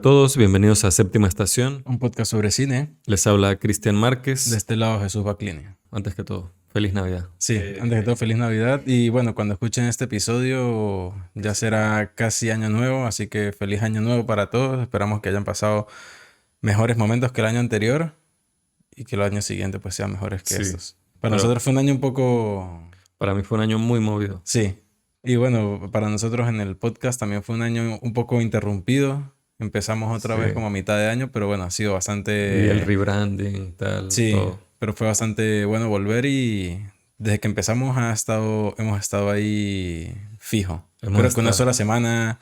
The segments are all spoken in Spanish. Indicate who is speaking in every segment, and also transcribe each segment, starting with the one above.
Speaker 1: todos, bienvenidos a Séptima Estación.
Speaker 2: Un podcast sobre cine.
Speaker 1: Les habla Cristian Márquez.
Speaker 2: De este lado, Jesús Baclini.
Speaker 1: Antes que todo, feliz Navidad.
Speaker 2: Sí, antes de todo, feliz Navidad. Y bueno, cuando escuchen este episodio ya será casi año nuevo, así que feliz año nuevo para todos. Esperamos que hayan pasado mejores momentos que el año anterior y que los años siguientes pues sean mejores que estos. Para nosotros fue un año un poco...
Speaker 1: Para mí fue un año muy movido.
Speaker 2: Sí. Y bueno, para nosotros en el podcast también fue un año un poco interrumpido. Empezamos otra vez como a mitad de año, pero bueno, ha sido bastante...
Speaker 1: Y el rebranding y tal.
Speaker 2: Sí,
Speaker 1: todo.
Speaker 2: pero fue bastante bueno volver y desde que empezamos hemos estado ahí fijo. Creo que una sola semana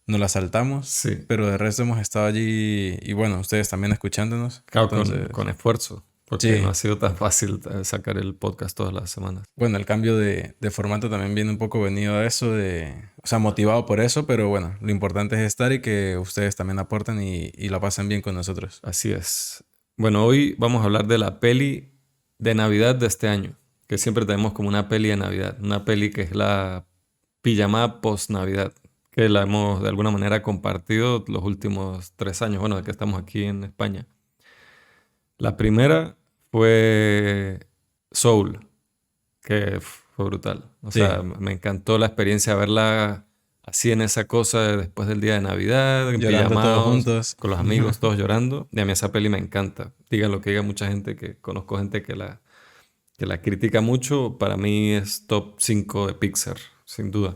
Speaker 2: nos la saltamos, pero de resto hemos estado allí y bueno, ustedes también escuchándonos.
Speaker 1: Claro, entonces, con esfuerzo, porque no ha sido tan fácil sacar el podcast todas las semanas.
Speaker 2: Bueno, el cambio de formato también viene un poco venido a eso, o sea, motivado por eso, pero bueno, lo importante es estar y que ustedes también aporten y la pasen bien con nosotros.
Speaker 1: Así es. Bueno, hoy vamos a hablar de la peli de Navidad de este año, que siempre tenemos como una peli de Navidad, una peli que es la pijamada post-Navidad, que la hemos de alguna manera compartido los últimos 3 años, bueno, de que estamos aquí en España. La primera fue Soul, que fue brutal. O sea, me encantó la experiencia de verla así en esa cosa después del día de Navidad, en
Speaker 2: llorando todos juntos,
Speaker 1: con los amigos, todos llorando. Y a mí esa peli me encanta. Digan lo que diga mucha gente, que conozco gente que la critica mucho. Para mí es top 5 de Pixar, sin duda.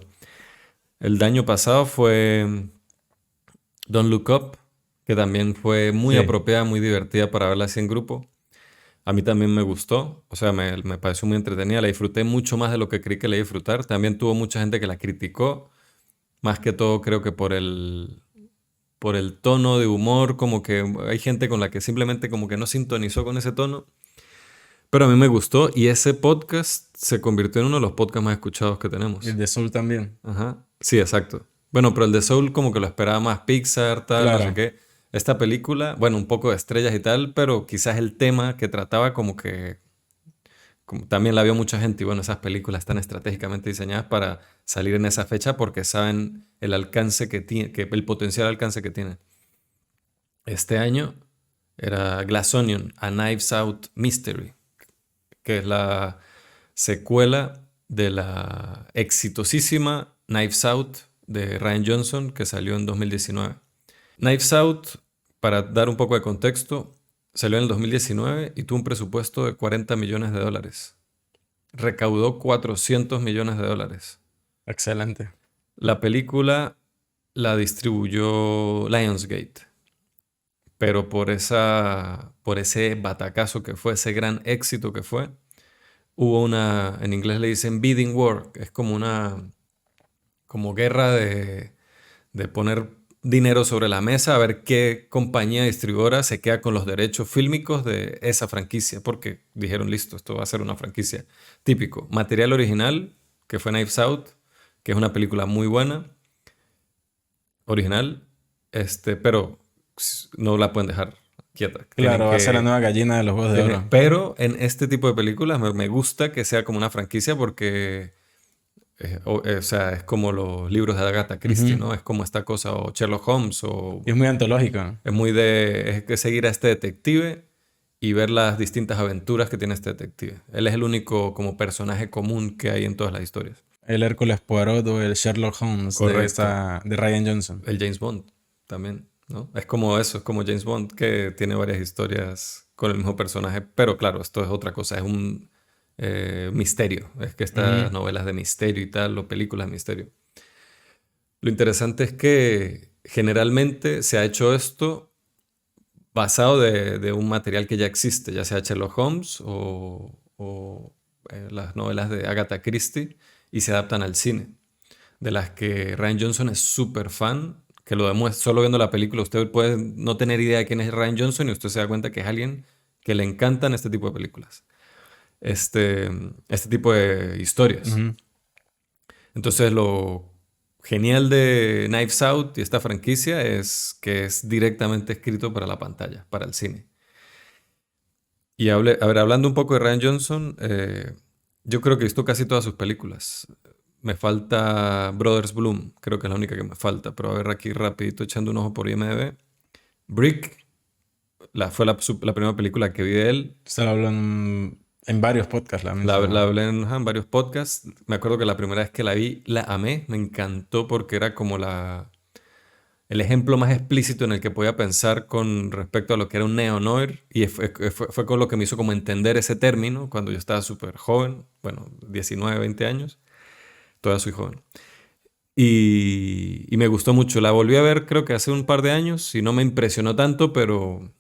Speaker 1: El año pasado fue Don't Look Up, que también fue muy apropiada, muy divertida para verla así en grupo. A mí también me gustó, o sea, me pareció muy entretenida, la disfruté mucho más de lo que creí que la iba a disfrutar. También tuvo mucha gente que la criticó, más que todo creo que por el tono de humor, como que hay gente con la que simplemente como que no sintonizó con ese tono. Pero a mí me gustó y ese podcast se convirtió en uno de los podcasts más escuchados que tenemos.
Speaker 2: Y el de Soul también.
Speaker 1: Ajá, sí, exacto. Bueno, pero el de Soul como que lo esperaba más Pixar, tal, no sé qué. Esta película, bueno, un poco de estrellas y tal, pero quizás el tema que trataba como que también la vio mucha gente y bueno, esas películas están estratégicamente diseñadas para salir en esa fecha porque saben el alcance que tiene, el potencial alcance que tiene. Este año era Glass Onion, A Knives Out Mystery, que es la secuela de la exitosísima Knives Out de Rian Johnson que salió en 2019. Knives Out, para dar un poco de contexto, salió en el 2019 y tuvo un presupuesto de $40 millones. Recaudó $400 millones.
Speaker 2: Excelente.
Speaker 1: La película la distribuyó Lionsgate, pero por ese batacazo que fue, ese gran éxito que fue, hubo en inglés le dicen bidding war, que es como guerra de poner dinero sobre la mesa a ver qué compañía distribuidora se queda con los derechos fílmicos de esa franquicia, porque dijeron, listo, esto va a ser una franquicia típico. Material original, que fue Knives Out, que es una película muy buena, original, pero no la pueden dejar quieta.
Speaker 2: Claro, va a ser la nueva gallina de los huevos de oro.
Speaker 1: Pero en este tipo de películas me gusta que sea como una franquicia porque... o sea, es como los libros de Agatha Christie, ¿no? Es como esta cosa, o Sherlock Holmes,
Speaker 2: Y es muy antológico.
Speaker 1: Es que seguir a este detective y ver las distintas aventuras que tiene este detective. Él es el único como personaje común que hay en todas las historias.
Speaker 2: El Hércules Poirot o el Sherlock Holmes de Rian Johnson.
Speaker 1: El James Bond también, ¿no? Es como eso, es como James Bond que tiene varias historias con el mismo personaje, pero claro, esto es otra cosa, es un... misterio. Es que estas novelas de misterio y tal, o películas de misterio. Lo interesante es que generalmente se ha hecho esto basado de un material que ya existe, ya sea Sherlock Holmes o las novelas de Agatha Christie, y se adaptan al cine. De las que Rian Johnson es súper fan, que lo demuestra. Solo viendo la película usted puede no tener idea de quién es Rian Johnson y usted se da cuenta que es alguien que le encantan este tipo de películas. Este tipo de historias. Entonces lo genial de Knives Out y esta franquicia es que es directamente escrito para la pantalla, para el cine. Y hablando un poco de Rian Johnson, yo creo que he visto casi todas sus películas. Me falta Brothers Bloom, creo que es la única que me falta, pero a ver aquí rapidito echando un ojo por IMDb. Brick fue la primera película que vi de él.
Speaker 2: Se lo hablo en varios podcasts, la
Speaker 1: La
Speaker 2: menciono.
Speaker 1: hablé en varios podcasts. Me acuerdo que la primera vez que la vi, la amé. Me encantó porque era como el ejemplo más explícito en el que podía pensar con respecto a lo que era un neo-noir. Y fue con lo que me hizo como entender ese término cuando yo estaba súper joven. Bueno, 19, 20 años. Todavía soy joven. Y me gustó mucho. La volví a ver creo que hace un par de años y no me impresionó tanto, pero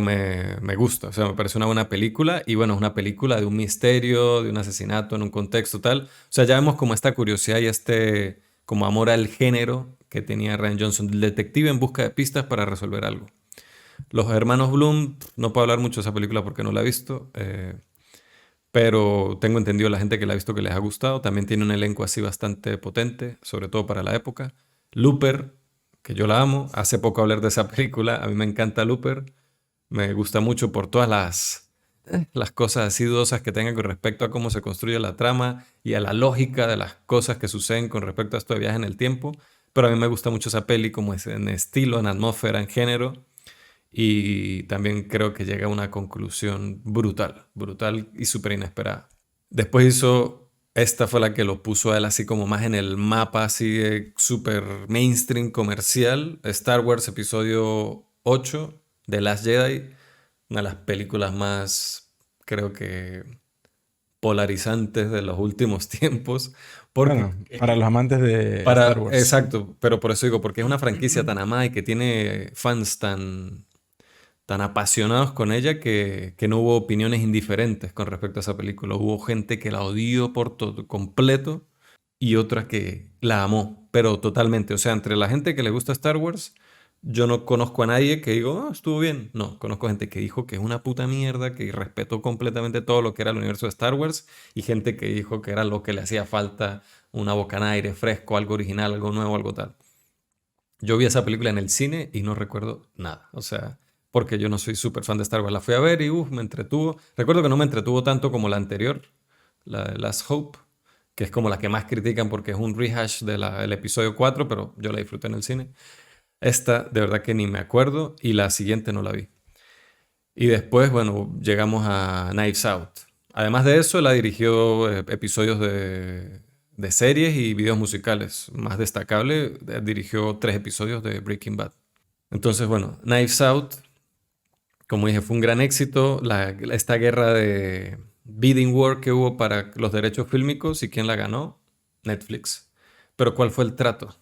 Speaker 1: me gusta. O sea, me parece una buena película. Y bueno, es una película de un misterio, de un asesinato en un contexto tal. O sea, ya vemos como esta curiosidad y este como amor al género que tenía Rian Johnson, el detective en busca de pistas para resolver algo. Los hermanos Bloom, no puedo hablar mucho de esa película porque no la he visto, pero tengo entendido la gente que la ha visto que les ha gustado. También tiene un elenco así bastante potente, sobre todo para la época. Looper, que yo la amo. Hace poco hablar de esa película. A mí me encanta Looper. Me gusta mucho por todas las cosas así dudosas que tengan con respecto a cómo se construye la trama y a la lógica de las cosas que suceden con respecto a esto de viaje en el tiempo. Pero a mí me gusta mucho esa peli como es en estilo, en atmósfera, en género. Y también creo que llega a una conclusión brutal, brutal y súper inesperada. Después hizo, esta fue la que lo puso a él así como más en el mapa, así súper mainstream comercial, Star Wars Episodio 8, The Last Jedi, una de las películas más, creo que, polarizantes de los últimos tiempos, porque
Speaker 2: Bueno, para los amantes de Star Wars.
Speaker 1: exacto, pero por eso digo, porque es una franquicia tan amada y que tiene fans tan apasionados con ella que no hubo opiniones indiferentes con respecto a esa película. Hubo gente que la odió por todo completo y otra que la amó, pero totalmente. O sea, entre la gente que le gusta Star Wars, yo no conozco a nadie que digo, estuvo bien. No, conozco gente que dijo que es una puta mierda, que respetó completamente todo lo que era el universo de Star Wars y gente que dijo que era lo que le hacía falta, una bocanada de aire fresco, algo original, algo nuevo, algo tal. Yo vi esa película en el cine y no recuerdo nada. O sea, porque yo no soy súper fan de Star Wars. La fui a ver y me entretuvo. Recuerdo que no me entretuvo tanto como la anterior, la de Last Hope, que es como la que más critican porque es un rehash del episodio 4, pero yo la disfruté en el cine. Esta, de verdad que ni me acuerdo, y la siguiente no la vi. Y después, bueno, llegamos a Knives Out. Además de eso, él ha dirigido episodios de series y videos musicales. Más destacable, dirigió 3 episodios de Breaking Bad. Entonces, bueno, Knives Out, como dije, fue un gran éxito. Esta guerra de bidding war que hubo para los derechos fílmicos, ¿y quién la ganó? Netflix. Pero ¿cuál fue el trato?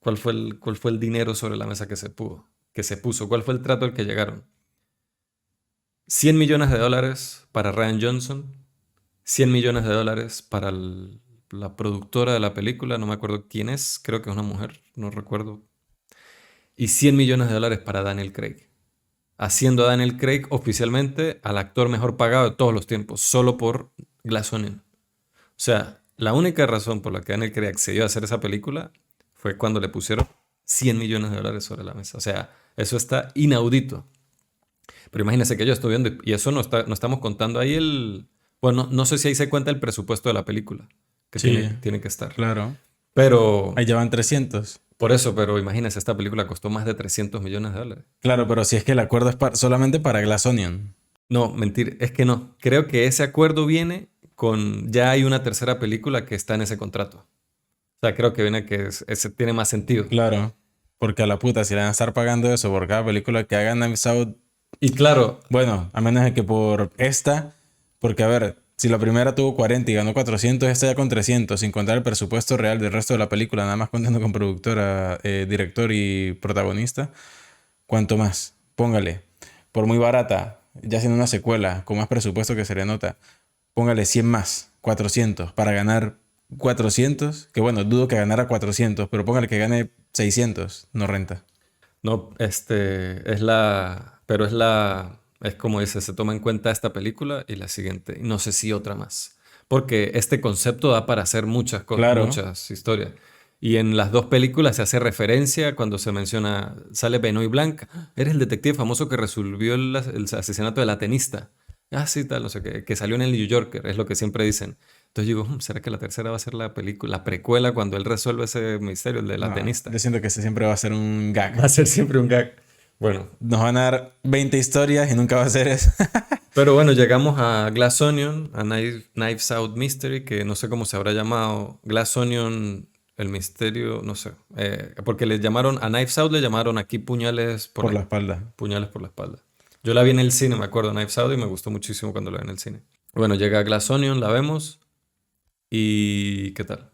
Speaker 1: ¿Cuál fue el dinero sobre la mesa que se puso? ¿Cuál fue el trato al que llegaron? $100 millones para Rian Johnson, $100 millones para la productora de la película, no me acuerdo quién es, creo que es una mujer, no recuerdo, y $100 millones para Daniel Craig, haciendo a Daniel Craig oficialmente al actor mejor pagado de todos los tiempos, solo por Glass Onion. O sea, la única razón por la que Daniel Craig accedió a hacer esa película fue cuando le pusieron $100 millones sobre la mesa. O sea, eso está inaudito. Pero imagínense que yo estoy viendo, y eso no estamos contando ahí bueno, no sé si ahí se cuenta el presupuesto de la película, que
Speaker 2: Sí,
Speaker 1: tiene que estar.
Speaker 2: claro.
Speaker 1: Pero,
Speaker 2: Ahí ya van 300.
Speaker 1: por eso, pero imagínense, esta película costó más de $300 millones.
Speaker 2: Claro, pero si es que el acuerdo es solamente para Glass Onion.
Speaker 1: No, mentir, es que no. Creo que ese acuerdo viene ya hay una tercera película que está en ese contrato. O sea, creo que viene que ese tiene más sentido.
Speaker 2: Claro. Porque a la puta, si le van a estar pagando eso por cada película que hagan Knives Out,
Speaker 1: Y claro,
Speaker 2: bueno, a menos de que por esta, porque a ver, si la primera tuvo 40 y ganó 400, esta ya con 300, sin contar el presupuesto real del resto de la película, nada más contando con productora, director y protagonista, ¿cuánto más? Póngale, por muy barata, ya siendo una secuela, con más presupuesto que se le nota, póngale 100 más, 400, para ganar 400, que bueno, dudo que ganara 400, pero póngale que gane 600, no renta.
Speaker 1: no, es como dice, se toma en cuenta esta película y la siguiente, y no sé si otra más, porque este concepto da para hacer
Speaker 2: Claro,
Speaker 1: muchas historias. Y en las dos películas se hace referencia cuando se menciona, sale Benoit Blanc, eres el detective famoso que resolvió el asesinato de la tenista. Ah, sí, tal, no sé qué, que salió en el New Yorker, es lo que siempre dicen. Entonces digo, ¿será que la tercera va a ser la película, la precuela cuando él resuelve ese misterio, el de la
Speaker 2: No,
Speaker 1: tenista?
Speaker 2: yo siento que ese siempre va a ser un
Speaker 1: Va a
Speaker 2: gag.
Speaker 1: ser siempre un gag. Bueno,
Speaker 2: Nos van a dar 20 historias y nunca va a ser eso.
Speaker 1: pero bueno, llegamos a Glass Onion, a Knives Out Mystery, que no sé cómo se habrá llamado. Glass Onion, el misterio, no sé. Porque le llamaron, a Knives Out le llamaron aquí
Speaker 2: Por la espalda.
Speaker 1: puñales por la espalda. Yo la vi en el cine, me acuerdo, Knives Out, y me gustó muchísimo cuando la vi en el cine. Bueno, llega Glass Onion, la vemos, y ¿qué tal?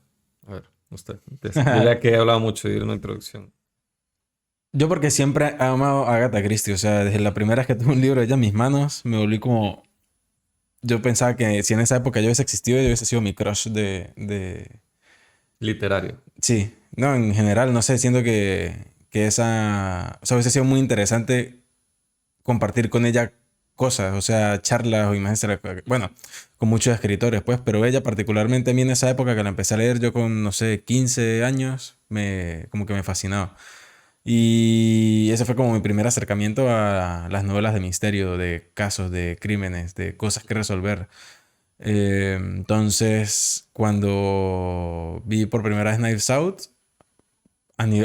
Speaker 1: A ver, usted. Yo ya que he hablado mucho de una introducción.
Speaker 2: Yo porque siempre he amado a Agatha Christie. O sea, desde la primera vez que tuve un libro de ella en mis manos, me volví como... Yo pensaba que si en esa época yo hubiese existido, yo hubiese sido mi crush de...
Speaker 1: Literario.
Speaker 2: Sí, no, en general, no sé, siento que esa... O sea, hubiese sido muy interesante compartir con ella cosas, o sea, charlas o imágenes, bueno, con muchos escritores, pues, pero ella particularmente a mí en esa época que la empecé a leer yo con, no sé, 15 años, como que me fascinaba. Y ese fue como mi primer acercamiento a las novelas de misterio, de casos, de crímenes, de cosas que resolver. Entonces, cuando vi por primera vez Knives Out,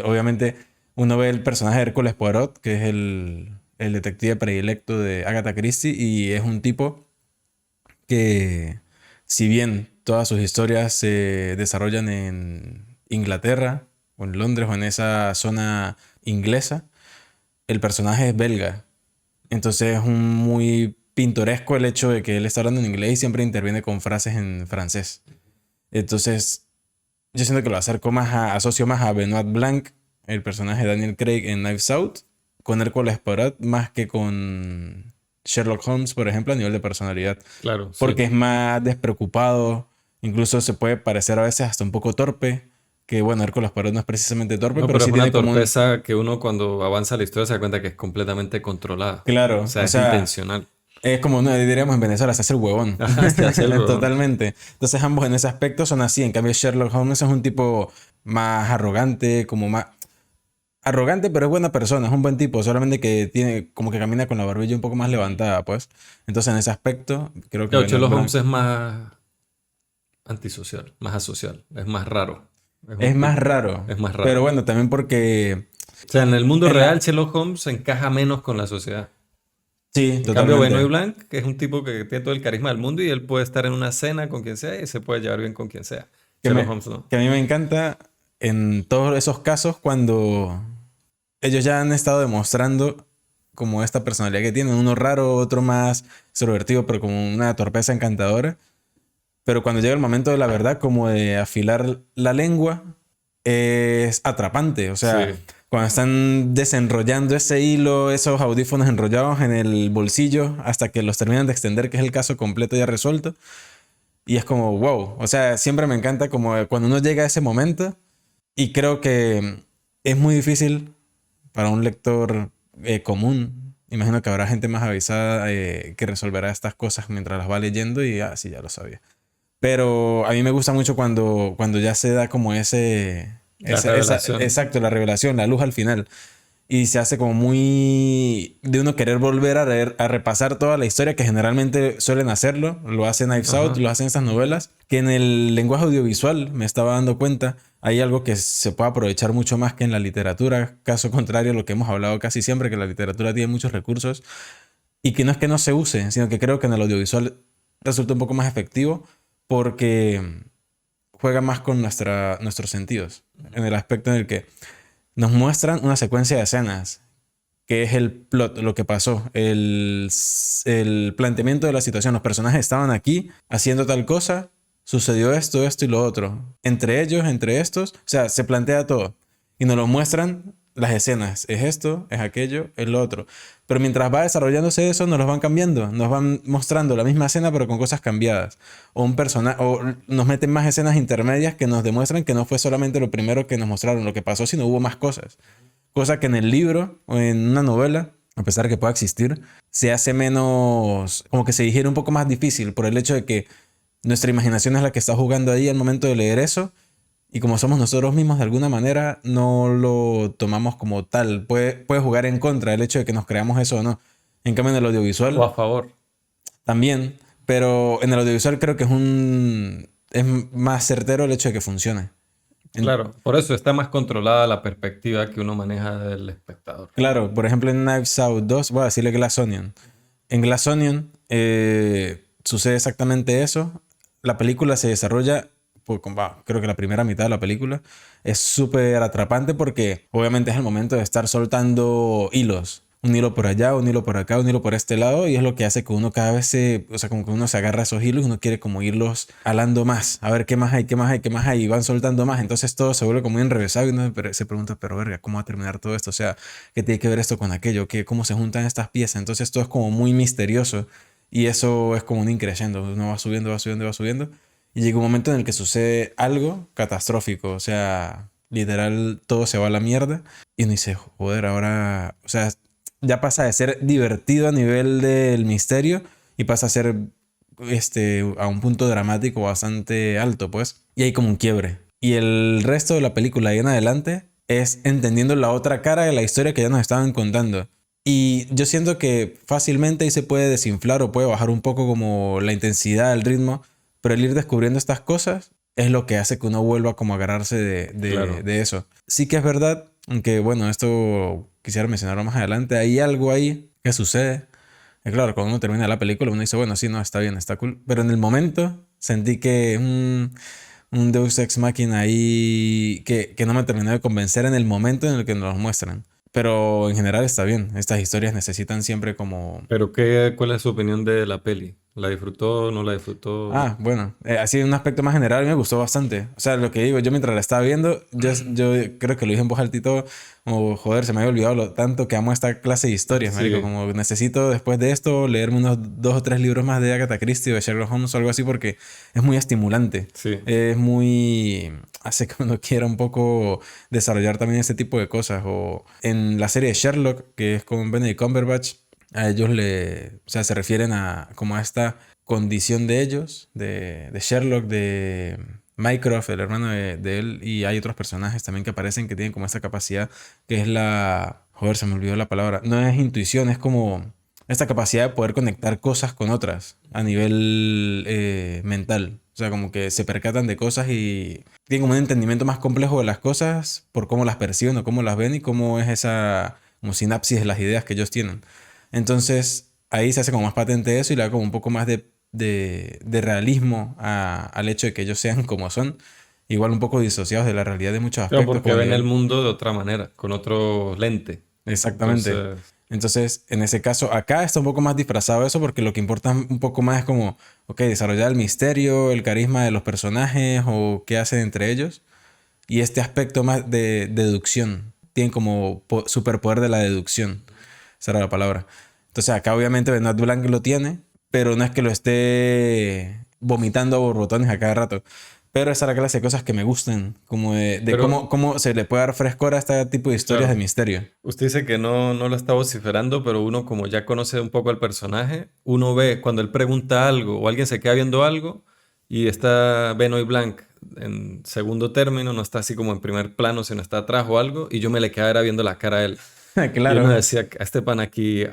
Speaker 2: obviamente uno ve el personaje de Hércules Poirot, que es el detective predilecto de Agatha Christie, y es un tipo que, si bien todas sus historias se desarrollan en Inglaterra, o en Londres, o en esa zona inglesa, el personaje es belga. Entonces es muy pintoresco el hecho de que él está hablando en inglés y siempre interviene con frases en francés. Entonces, yo siento que lo acerco más asocio más a Benoit Blanc, el personaje de Daniel Craig en Knives Out, con Hércules Poirot, más que con Sherlock Holmes, por ejemplo, a nivel de personalidad.
Speaker 1: Claro,
Speaker 2: Porque
Speaker 1: sí.
Speaker 2: es más despreocupado, incluso se puede parecer a veces hasta un poco torpe, que bueno, Hércules Poirot no es precisamente torpe,
Speaker 1: No,
Speaker 2: pero
Speaker 1: pero es
Speaker 2: sí
Speaker 1: una
Speaker 2: tiene como un...
Speaker 1: torpeza que uno cuando avanza la historia se da cuenta que es completamente controlada. O
Speaker 2: Claro,
Speaker 1: sea,
Speaker 2: o
Speaker 1: es
Speaker 2: sea,
Speaker 1: intencional.
Speaker 2: es como no diríamos en Venezuela, se hace el huevón.
Speaker 1: Ajá, se hace el huevón.
Speaker 2: Totalmente. Entonces ambos en ese aspecto son así. En cambio, Sherlock Holmes es un tipo más arrogante, como más... Arrogante, pero es buena persona, es un buen tipo, solamente que tiene como que camina con la barbilla un poco más levantada, pues. Entonces, en ese aspecto, creo que
Speaker 1: Claro,
Speaker 2: Benoit
Speaker 1: Sherlock
Speaker 2: Blanc
Speaker 1: Holmes es más antisocial, más asocial, es más raro. Es
Speaker 2: es
Speaker 1: un
Speaker 2: más
Speaker 1: tipo,
Speaker 2: raro.
Speaker 1: es más
Speaker 2: Pero
Speaker 1: raro.
Speaker 2: bueno, también porque
Speaker 1: O sea, en el mundo
Speaker 2: en
Speaker 1: real,
Speaker 2: la...
Speaker 1: Sherlock Holmes encaja menos con la sociedad.
Speaker 2: Sí,
Speaker 1: En cambio, Benoit
Speaker 2: totalmente.
Speaker 1: Blanc, que es un tipo que tiene todo el carisma del mundo y él puede estar en una cena con quien sea y se puede llevar bien con quien sea.
Speaker 2: Que,
Speaker 1: Sherlock
Speaker 2: me,
Speaker 1: Holmes no.
Speaker 2: que a mí me encanta en todos esos casos cuando ellos ya han estado demostrando como esta personalidad que tienen, uno raro, otro más extrovertido, pero como una torpeza encantadora. Pero cuando llega el momento de la verdad, como de afilar la lengua, es atrapante. O sea,
Speaker 1: Sí.
Speaker 2: cuando están desenrollando ese hilo, esos audífonos enrollados en el bolsillo, hasta que los terminan de extender, que es el caso completo ya resuelto. Y es como, wow. O sea, siempre me encanta como cuando uno llega a ese momento. Y creo que es muy difícil para un lector común. Imagino que habrá gente más avisada que resolverá estas cosas mientras las va leyendo y sí, ya lo sabía. Pero a mí me gusta mucho cuando ya se da como
Speaker 1: La revelación.
Speaker 2: exacto, la revelación, la luz al final. Y se hace como muy de uno querer volver a leer, a repasar toda la historia, que generalmente suelen hacerlo. Lo hace Knives Out,
Speaker 1: Ajá.
Speaker 2: lo hacen estas novelas. Que en el lenguaje audiovisual, me estaba dando cuenta, hay algo que se puede aprovechar mucho más que en la literatura. Caso contrario a lo que hemos hablado casi siempre, que la literatura tiene muchos recursos. Y que no se use, sino que creo que en el audiovisual resulta un poco más efectivo porque juega más con nuestros sentidos. En el aspecto en el que nos muestran una secuencia de escenas, que es el plot, lo que pasó, el planteamiento de la situación. Los personajes estaban aquí haciendo tal cosa, sucedió esto, esto y lo otro. Entre ellos, entre estos, o sea, se plantea todo. Y nos lo muestran las escenas. Es esto, es aquello, es lo otro. Pero mientras va desarrollándose eso, nos los van cambiando. Nos van mostrando la misma escena, pero con cosas cambiadas. O un personaje, o nos meten más escenas intermedias que nos demuestran que no fue solamente lo primero que nos mostraron, lo que pasó, sino hubo más cosas. Cosa que en el libro o en una novela, a pesar de que pueda existir, se hace menos, como que se digiere un poco más difícil por el hecho de que nuestra imaginación es la que está jugando ahí al momento de leer eso. Y como somos nosotros mismos, de alguna manera no lo tomamos como tal. Puede jugar en contra el hecho de que nos creamos eso o no. En cambio, en el
Speaker 1: O
Speaker 2: audiovisual
Speaker 1: a favor.
Speaker 2: también. Pero en el audiovisual creo que es es más certero el hecho de que funcione.
Speaker 1: Claro, por eso está más controlada la perspectiva que uno maneja del espectador.
Speaker 2: Claro, por ejemplo en Knives Out 2, voy a decirle Glass Onion. En Glass Onion sucede exactamente eso. La película se desarrolla, pues, creo que la primera mitad de la película es súper atrapante porque obviamente es el momento de estar soltando hilos. Un hilo por allá, un hilo por acá, un hilo por este lado, y es lo que hace que uno cada vez o sea, como que uno se agarra a esos hilos y uno quiere como irlos alando más, a ver qué más hay, qué más hay, qué más hay, y van soltando más. Entonces todo se vuelve como muy enrevesado y uno se pregunta, pero verga, ¿cómo va a terminar todo esto? O sea, ¿qué tiene que ver esto con aquello? ¿Cómo se juntan estas piezas? Entonces todo es como muy misterioso y eso es como un increciendo. Uno va subiendo, va subiendo, va subiendo. Y llega un momento en el que sucede algo catastrófico, o sea, literal todo se va a la mierda y uno dice, joder, ahora, o sea, ya pasa de ser divertido a nivel del misterio y pasa a ser a un punto dramático bastante alto, pues. Y hay como un quiebre. Y el resto de la película ahí en adelante es entendiendo la otra cara de la historia que ya nos estaban contando. Y yo siento que fácilmente ahí se puede desinflar o puede bajar un poco como la intensidad, el ritmo, pero el ir descubriendo estas cosas es lo que hace que uno vuelva como a agarrarse
Speaker 1: Claro.
Speaker 2: de eso. Sí que es verdad, aunque bueno, esto quisiera mencionarlo más adelante, hay algo ahí que sucede. Y claro, cuando uno termina la película, uno dice, bueno, sí, no, está bien, está cool. Pero en el momento sentí que un Deus Ex Machina ahí que no me terminó de convencer en el momento en el que nos lo muestran. Pero en general está bien. Estas historias necesitan siempre como...
Speaker 1: Pero ¿cuál es su opinión de la peli? ¿La disfrutó? ¿No la disfrutó?
Speaker 2: Ah, bueno, así en un aspecto más general me gustó bastante. O sea, lo que digo, yo mientras la estaba viendo, yo creo que lo dije en voz altito, como joder, se me había olvidado lo tanto que amo esta clase de historias, marico.
Speaker 1: Sí,
Speaker 2: Como necesito después de esto leerme unos 2 o 3 libros más de Agatha Christie o de Sherlock Holmes o algo así porque es muy estimulante.
Speaker 1: sí.
Speaker 2: Es muy... hace que uno quiera un poco desarrollar también ese tipo de cosas. O en la serie de Sherlock, que es con Benedict Cumberbatch, a ellos o sea, se refieren a como a esta condición de ellos, de Sherlock, de Mycroft, el hermano de él, y hay otros personajes también que aparecen que tienen como esta capacidad que es la... Joder, se me olvidó la palabra. No es intuición, es como esta capacidad de poder conectar cosas con otras a nivel mental. O sea, como que se percatan de cosas y tienen como un entendimiento más complejo de las cosas por cómo las perciben o cómo las ven y cómo es esa como sinapsis de las ideas que ellos tienen. Entonces, ahí se hace como más patente eso y le da como un poco más de realismo al hecho de que ellos sean como son. Igual un poco disociados de la realidad de muchos
Speaker 1: Claro,
Speaker 2: aspectos,
Speaker 1: porque
Speaker 2: como a
Speaker 1: ven el
Speaker 2: nivel...
Speaker 1: mundo de otra manera, con otro lente.
Speaker 2: Exactamente.
Speaker 1: Entonces,
Speaker 2: Entonces, en ese caso, acá está un poco más disfrazado eso porque lo que importa un poco más es como, ok, desarrollar el misterio, el carisma de los personajes o qué hacen entre ellos. Y este aspecto más de deducción. Tienen como superpoder de la deducción. Esa era la palabra. Entonces acá obviamente Benoit Blanc lo tiene, pero no es que lo esté vomitando a borbotones a cada rato. Pero esa es la clase de cosas que me gustan, como de
Speaker 1: pero,
Speaker 2: cómo se le puede dar frescor a este tipo de historias de
Speaker 1: claro,
Speaker 2: misterio.
Speaker 1: usted dice que no lo está vociferando, pero uno como ya conoce un poco al personaje, uno ve cuando él pregunta algo o alguien se queda viendo algo y está Benoit Blanc en segundo término, no está así como en primer plano, sino está atrás o algo, y yo me le quedaba viendo la cara a él. Y uno
Speaker 2: Claro.
Speaker 1: decía, a este pan aquí,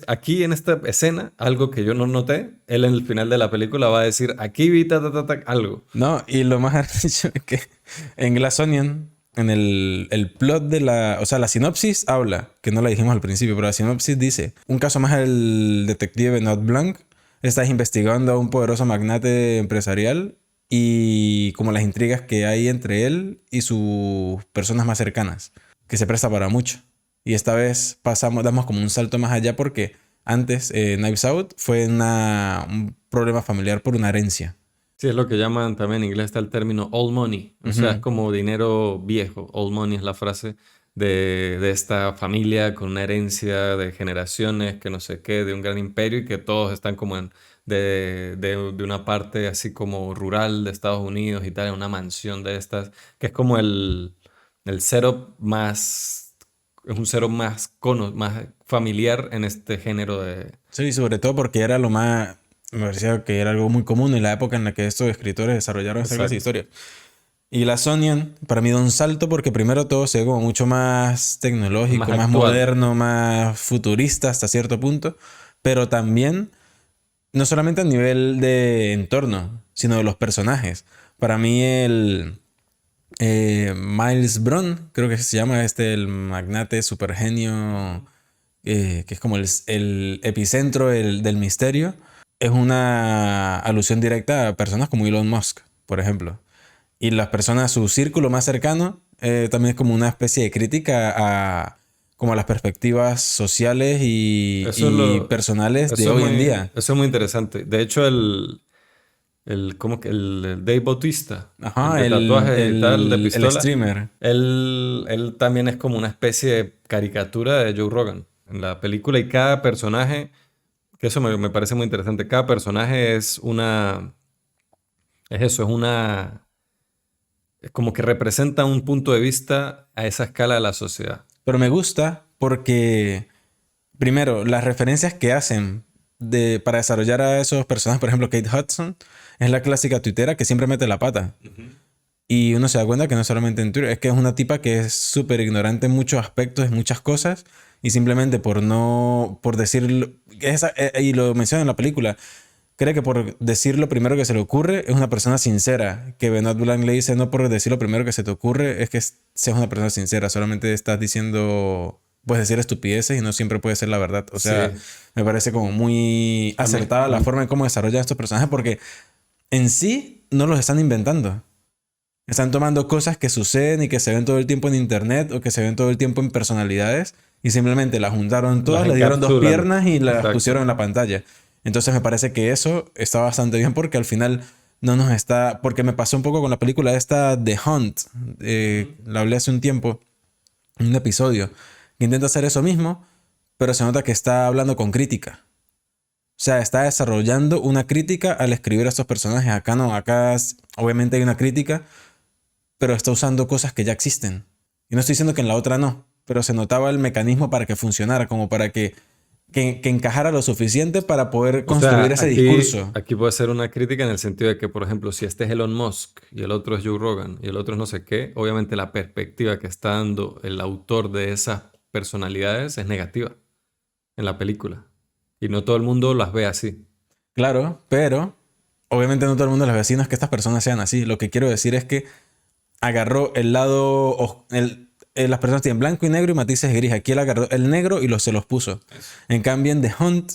Speaker 1: aquí en esta escena, algo que yo no noté, él en el final de la película va a decir, aquí vi algo.
Speaker 2: No, y lo más arrecho es que en Glass Onion, en el plot de la... O sea, la sinopsis habla, que no la dijimos al principio, pero la sinopsis dice, un caso más el detective Benoit Blanc está investigando a un poderoso magnate empresarial y como las intrigas que hay entre él y sus personas más cercanas, que se presta para mucho. Y esta vez damos como un salto más allá porque antes Knives Out fue un problema familiar por una herencia.
Speaker 1: Sí, es lo que llaman también en inglés está el término old money, o sea, es
Speaker 2: Ujú.
Speaker 1: como dinero viejo. Old money es la frase de esta familia con una herencia de generaciones, que no sé qué, de un gran imperio y que todos están como de una parte así como rural de Estados Unidos y tal, en una mansión de estas, que es como el setup más, es un setup más familiar en este género de...
Speaker 2: Sí, sobre todo porque era lo más, me parecía que era algo muy común en la época en la que estos escritores desarrollaron esta clase de
Speaker 1: Exacto.
Speaker 2: historia. Y la Sonian para mí da un salto porque primero todo se ve como mucho más
Speaker 1: Más
Speaker 2: tecnológico, más
Speaker 1: actual.
Speaker 2: moderno, más futurista hasta cierto punto, pero también no solamente a nivel de entorno, sino de los personajes. Para mí Miles Bron, creo que se llama el magnate super genio, que es como el epicentro del misterio, es una alusión directa a personas como Elon Musk, por ejemplo. Y las personas, su círculo más cercano, también es como una especie de crítica como a las perspectivas sociales y personales de hoy en día.
Speaker 1: Eso es muy interesante. De hecho, ¿cómo que? El Dave Bautista, el
Speaker 2: Ajá,
Speaker 1: de tatuajes y tal, de
Speaker 2: el
Speaker 1: pistola,
Speaker 2: streamer.
Speaker 1: él también es como una especie de caricatura de Joe Rogan en la película y cada personaje, que eso me parece muy interesante, cada personaje es como que representa un punto de vista a esa escala de la sociedad.
Speaker 2: Pero me gusta porque, primero, las referencias que hacen para desarrollar a esos personajes, por ejemplo, Kate Hudson, es la clásica tuitera que siempre mete la pata. Y uno se da cuenta que no solamente en Twitter, es que es una tipa que es súper ignorante en muchos aspectos, en muchas cosas, y simplemente por decir, y lo menciona en la película, cree que por decir lo primero que se le ocurre es una persona sincera. Que Benoit Blanc le dice, no por decir lo primero que se te ocurre es que seas una persona sincera, solamente estás diciendo, puedes decir estupideces y no siempre puede ser la verdad. O sea,
Speaker 1: Sí.
Speaker 2: me parece como muy acertada la forma en cómo desarrollan estos personajes porque en sí no los están inventando. Están tomando cosas que suceden y que se ven todo el tiempo en internet o que se ven todo el tiempo en personalidades y simplemente las juntaron todas,
Speaker 1: Las
Speaker 2: le dieron dos
Speaker 1: encapsulan.
Speaker 2: piernas y las
Speaker 1: Exacto.
Speaker 2: pusieron en la pantalla. Entonces me parece que eso está bastante bien porque al final no nos está... Porque me pasó un poco con la película esta The Hunt. La hablé hace un tiempo, en un episodio, que intenta hacer eso mismo, pero se nota que está hablando con crítica. O sea, está desarrollando una crítica al escribir a estos personajes. Acá no, acá obviamente hay una crítica, pero está usando cosas que ya existen. Y no estoy diciendo que en la otra no, pero se notaba el mecanismo para que funcionara, como para que encajara lo suficiente para poder
Speaker 1: O sea,
Speaker 2: construir ese discurso.
Speaker 1: aquí puede ser una crítica en el sentido de que, por ejemplo, si este es Elon Musk y el otro es Joe Rogan y el otro es no sé qué, obviamente la perspectiva que está dando el autor de esas personalidades es negativa en la película. Y no todo el mundo las ve así.
Speaker 2: Claro, pero obviamente no todo el mundo, los vecinos, que estas personas sean así. Lo que quiero decir es que agarró el lado... las personas tienen blanco y negro y matices gris. Aquí él agarró el negro y se los puso. En cambio, en The Hunt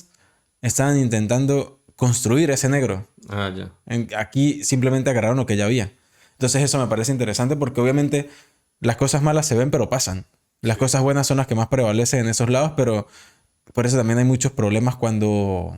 Speaker 2: estaban intentando construir ese negro.
Speaker 1: Ah, ya.
Speaker 2: Aquí simplemente agarraron lo que ya había. Entonces eso me parece interesante porque obviamente las cosas malas se ven pero pasan. Las cosas buenas son las que más prevalecen en esos lados, pero por eso también hay muchos problemas cuando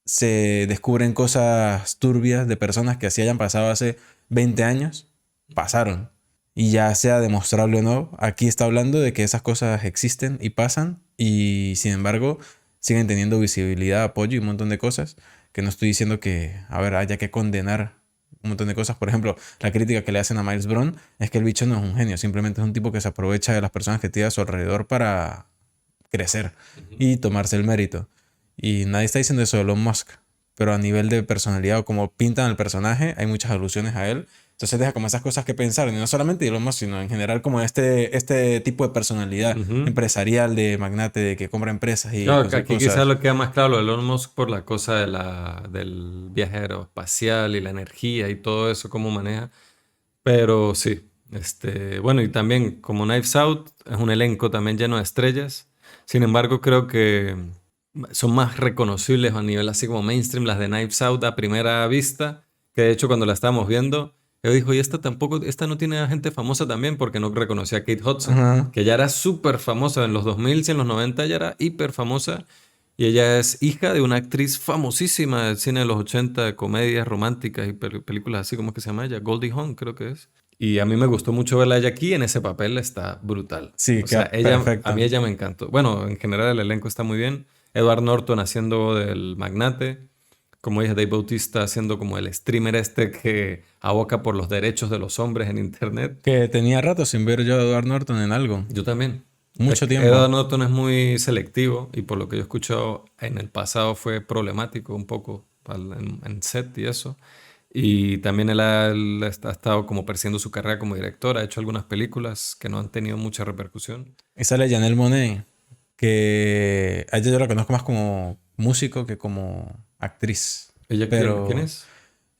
Speaker 2: se descubren cosas turbias de personas que así hayan pasado hace 20 años. Pasaron. Y ya sea demostrable o no, aquí está hablando de que esas cosas existen y pasan y sin embargo siguen teniendo visibilidad, apoyo y un montón de cosas que no estoy diciendo que, a ver, haya que condenar un montón de cosas. Por ejemplo, la crítica que le hacen a Miles Bron es que el bicho no es un genio, simplemente es un tipo que se aprovecha de las personas que tiene a su alrededor para crecer y tomarse el mérito. Y nadie está diciendo eso de Elon Musk, pero a nivel de personalidad o como pintan al personaje, hay muchas alusiones a él. Entonces deja como esas cosas que pensar, y no solamente de Elon Musk, sino en general como este tipo de personalidad
Speaker 1: Ujú.
Speaker 2: empresarial, de magnate, de que compra empresas y
Speaker 1: Claro, que
Speaker 2: construye
Speaker 1: aquí quizás
Speaker 2: cosas.
Speaker 1: lo queda más claro de Elon Musk por la cosa del viaje aeroespacial y la energía y todo eso, cómo maneja. Pero sí, bueno, y también como Knives Out es un elenco también lleno de estrellas. Sin embargo, creo que son más reconocibles a nivel así como mainstream las de Knives Out a primera vista, que de hecho cuando la estábamos viendo, yo dijo, y esta no tiene a gente famosa también porque no reconocía a Kate Hudson,
Speaker 2: Ajá.
Speaker 1: que ya era súper famosa en los 2000 y en los 90 ya era hiper famosa. Y ella es hija de una actriz famosísima del cine de los 80 de comedias románticas y películas así, como que se llama ella? Goldie Hawn, creo que es. Y a mí me gustó mucho verla a ella aquí, en ese papel está brutal.
Speaker 2: Sí,
Speaker 1: O sea,
Speaker 2: queda perfecto.
Speaker 1: a mí ella me encantó. Bueno, en general el elenco está muy bien. Edward Norton haciendo del magnate. Como dije, Dave Bautista haciendo como el streamer que aboca por los derechos de los hombres en internet.
Speaker 2: Que tenía rato sin ver yo a Edward Norton en algo.
Speaker 1: Yo también. Es
Speaker 2: Mucho
Speaker 1: que Edward
Speaker 2: tiempo.
Speaker 1: Norton es muy selectivo y por lo que yo he escuchado en el pasado fue problemático un poco en set y eso. Y también él ha estado como persiguiendo su carrera como director, ha hecho algunas películas que no han tenido mucha repercusión.
Speaker 2: Y sale Janelle Monáe, que a ella yo la conozco más como músico que como actriz.
Speaker 1: ¿Ella quién
Speaker 2: Pero
Speaker 1: es?